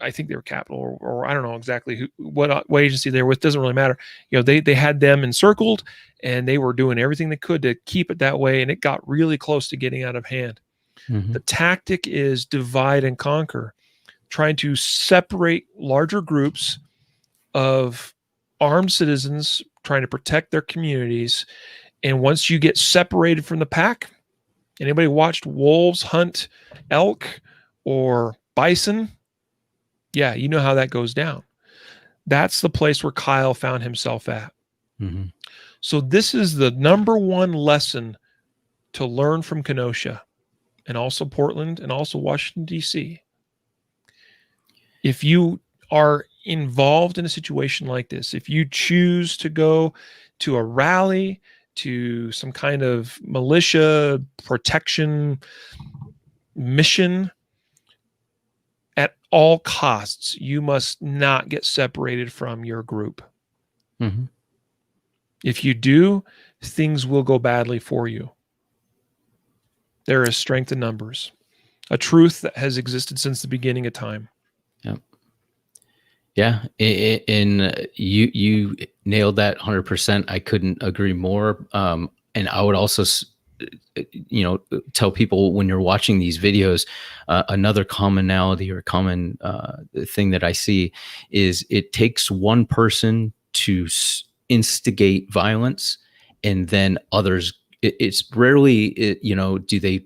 I think they were Capitol, or I don't know exactly what agency they were with. Doesn't really matter. They had them encircled, and they were doing everything they could to keep it that way. And it got really close to getting out of hand. The tactic is divide and conquer, trying to separate larger groups of armed citizens trying to protect their communities. And once you get separated from the pack, anybody watched wolves hunt elk or bison? Yeah, you know how that goes down. That's the place where Kyle found himself at. So this is the number one lesson to learn from Kenosha, and also Portland, and also Washington, D.C. If you are involved in a situation like this, if you choose to go to a rally, to some kind of militia protection mission, at all costs, you must not get separated from your group. If you do, things will go badly for you. There is strength in numbers, a truth that has existed since the beginning of time. Yeah. And you nailed that 100%. I couldn't agree more. And I would also, tell people when you're watching these videos, another commonality or common thing that I see is it takes one person to instigate violence, and then others. It's rarely, do they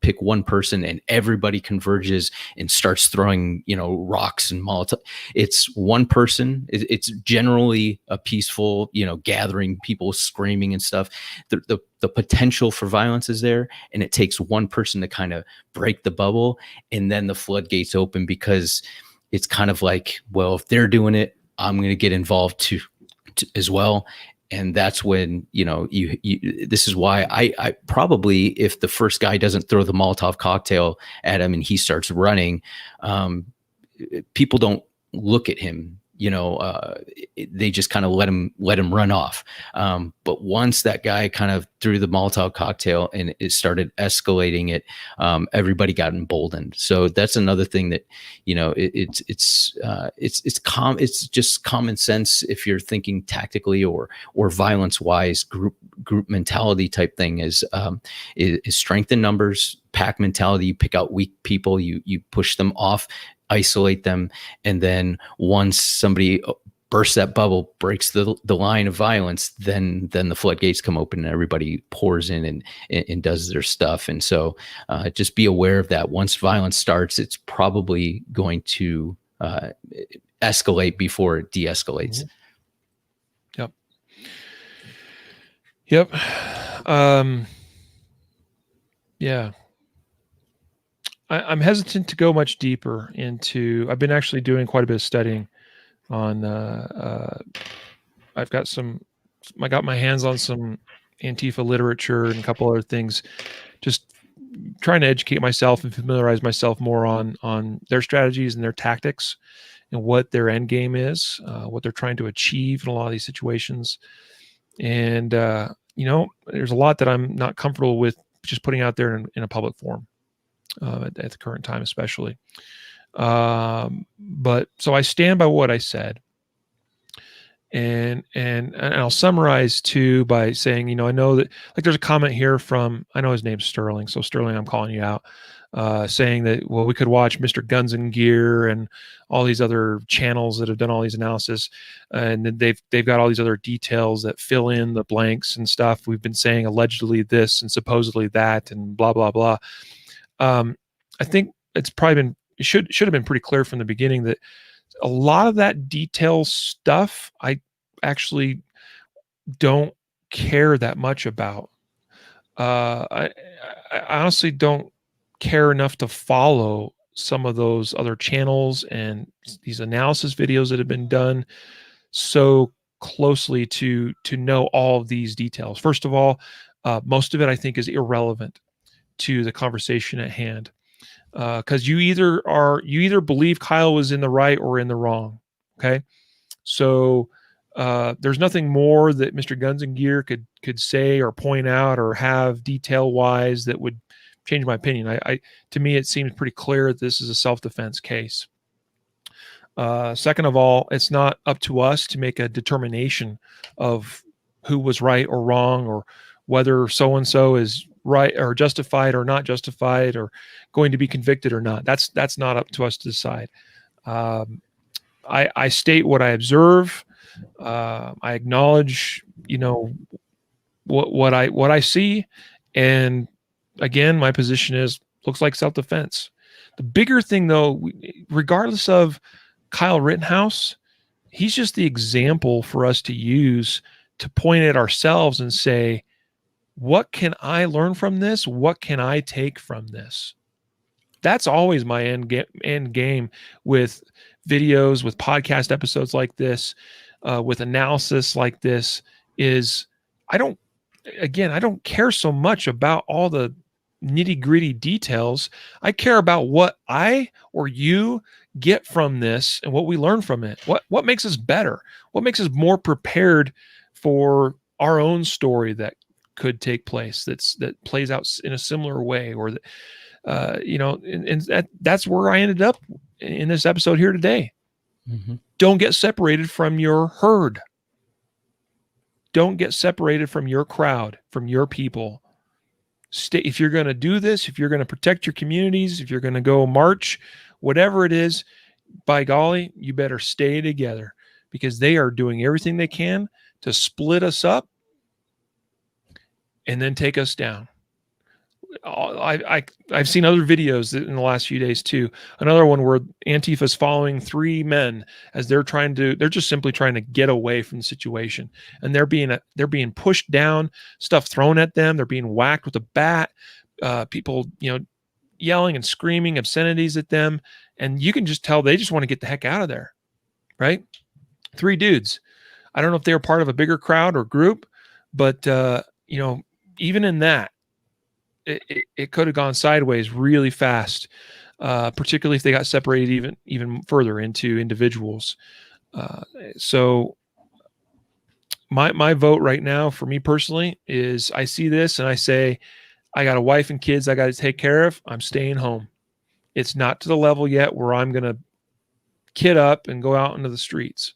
pick one person and everybody converges and starts throwing, rocks and Molotov. It's one person. It's generally a peaceful, gathering, people screaming and stuff. The potential for violence is there, and it takes one person to kind of break the bubble, and then the floodgates open, because it's kind of like, well, if they're doing it, I'm going to get involved too as well. And that's when, this is why I probably, if the first guy doesn't throw the Molotov cocktail at him and he starts running, people don't look at him, they just kind of let him run off. But once that guy kind of threw the Molotov cocktail and it started escalating it, everybody got emboldened. So that's another thing that, it's just common sense if you're thinking tactically or violence wise. Group mentality type thing is strength in numbers, pack mentality. You pick out weak people, you push them off, isolate them, and then once somebody bursts that bubble, breaks the line of violence, then the floodgates come open and everybody pours in and does their stuff. And so just be aware of that. Once violence starts, it's probably going to escalate before it de-escalates. Yep. Yep. Yeah. I'm hesitant to go much deeper into. I've been actually doing quite a bit of studying on. I got my hands on some Antifa literature and a couple other things. Just trying to educate myself and familiarize myself more on their strategies and their tactics and what their end game is, what they're trying to achieve in a lot of these situations. And there's a lot that I'm not comfortable with just putting out there in a public forum. At the current time, especially. But so I stand by what I said, and I'll summarize too by saying, I know that, like, there's a comment here from, I know his name's Sterling, so Sterling, I'm calling you out, saying that, well, we could watch Mr. Guns and Gear and all these other channels that have done all these analysis, and then they've got all these other details that fill in the blanks and stuff. We've been saying allegedly this and supposedly that and blah blah blah. I think it's probably been, it should have been pretty clear from the beginning that a lot of that detail stuff I actually don't care that much about. I honestly don't care enough to follow some of those other channels and these analysis videos that have been done so closely to know all of these details. First of all, most of it I think is irrelevant to the conversation at hand. Because you either believe Kyle was in the right or in the wrong. Okay, so there's nothing more that Mr. Guns and Gear could say or point out or have detail wise that would change my opinion. To me, it seems pretty clear that this is a self-defense case. Second of all, it's not up to us to make a determination of who was right or wrong, or whether so and so is right or justified or not justified or going to be convicted or not. That's not up to us to decide. I state what I observe. I acknowledge, what I see, and again, my position is looks like self-defense. The bigger thing, though, regardless of Kyle Rittenhouse, he's just the example for us to use to point at ourselves and say, what can I learn from this? What can I take from this? That's always my end game with videos, with podcast episodes like this, with analysis like this, is I don't care so much about all the nitty-gritty details. I care about what I or you get from this and what we learn from it. What makes us better? What makes us more prepared for our own story that could take place, that plays out in a similar way, or that and that's where I ended up in this episode here today. Mm-hmm. Don't get separated from your herd. Don't get separated from your crowd, from your people. Stay, if you're going to do this, if you're going to protect your communities, if you're going to go march, whatever it is, by golly, you better stay together, because they are doing everything they can to split us up and then take us down. I've seen other videos in the last few days too. Another one where Antifa's following 3 men as they're just simply trying to get away from the situation, and they're being pushed down, stuff thrown at them, they're being whacked with a bat, people yelling and screaming obscenities at them, and you can just tell they just want to get the heck out of there, right? 3 dudes. I don't know if they were part of a bigger crowd or group, but even in that, it could have gone sideways really fast, particularly if they got separated even further into individuals. So my vote right now, for me personally, is I see this and I say, I got a wife and kids I got to take care of. I'm staying home. It's not to the level yet where I'm going to kid up and go out into the streets.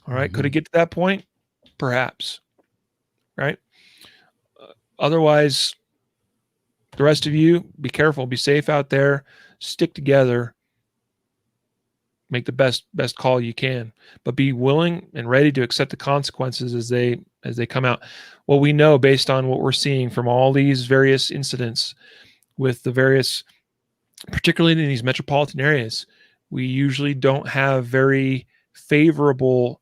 All right. Mm-hmm. Could it get to that point? Perhaps. Right. Otherwise, the rest of you, be careful, be safe out there, stick together, make the best call you can, but be willing and ready to accept the consequences as they come out. Well, we know based on what we're seeing from all these various incidents with the various, particularly in these metropolitan areas, we usually don't have very favorable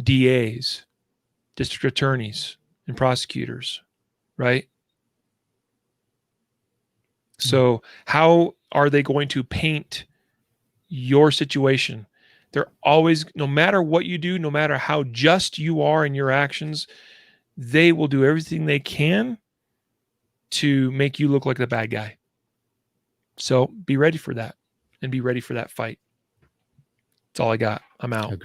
DAs, district attorneys, and prosecutors, right? So how are they going to paint your situation? They're always, no matter what you do, no matter how just you are in your actions, they will do everything they can to make you look like the bad guy. So be ready for that, and be ready for that fight. That's all I got. I'm out. I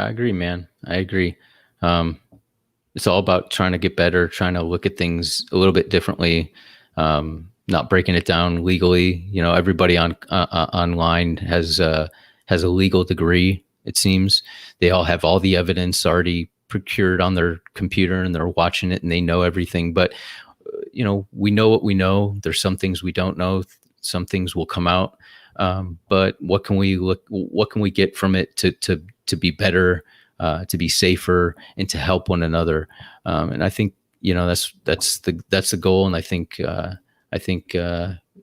agree, man. I agree. It's all about trying to get better, trying to look at things a little bit differently, not breaking it down legally. You know, everybody online has a legal degree. It seems they all have all the evidence already procured on their computer, and they're watching it and they know everything. But you know, we know what we know. There's some things we don't know. Some things will come out. But what can we get from it to be better, to be safer, and to help one another? And I think, you know, that's the goal. And I think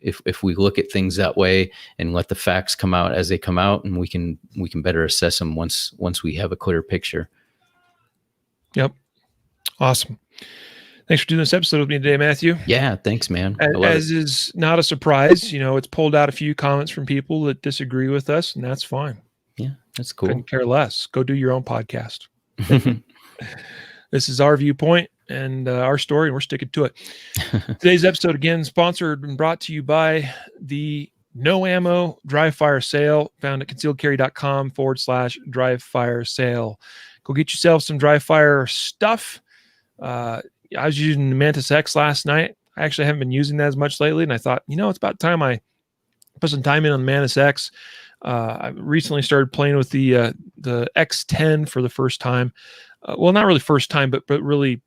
if we look at things that way and let the facts come out as they come out, and we can better assess them once we have a clear picture. Yep. Awesome. Thanks for doing this episode with me today, Matthew. Yeah, thanks, man. As is not a surprise, you know, it's pulled out a few comments from people that disagree with us, and that's fine. Yeah, that's cool. Couldn't care less. Go do your own podcast. This is our viewpoint and our story, and we're sticking to it. Today's episode, again, sponsored and brought to you by the No Ammo Dry Fire Sale, found at concealedcarry.com/dry fire sale. Go get yourself some dry fire stuff. I was using the Mantis X last night. I actually haven't been using that as much lately, and I thought, you know, it's about time I put some time in on the Mantis X. I recently started playing with the X10 for the first time. Well, not really first time, but really,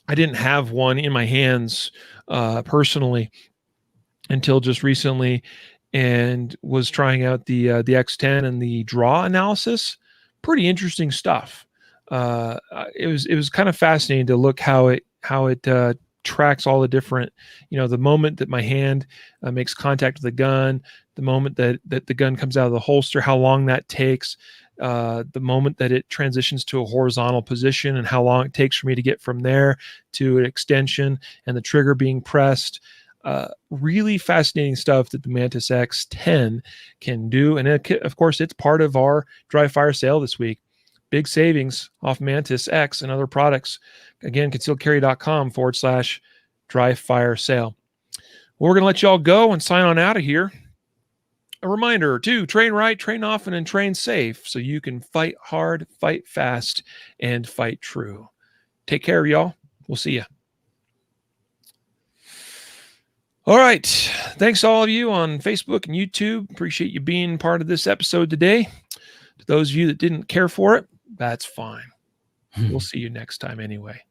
I didn't have one in my hands personally until just recently, and was trying out the X10 and the draw analysis. Pretty interesting stuff. It was kind of fascinating to look how it tracks all the different, you know, the moment that my hand makes contact with the gun, the moment that the gun comes out of the holster, how long that takes, the moment that it transitions to a horizontal position, and how long it takes for me to get from there to an extension and the trigger being pressed. Really fascinating stuff that the Mantis X10 can do. And of course, it's part of our dry fire sale this week. Big savings off Mantis X and other products. Again, concealedcarry.com/dry fire sale. Well, we're going to let you all go and sign on out of here. A reminder to train right, train often, and train safe so you can fight hard, fight fast, and fight true. Take care, y'all. We'll see you. All right. Thanks to all of you on Facebook and YouTube. Appreciate you being part of this episode today. To those of you that didn't care for it, that's fine. We'll see you next time anyway.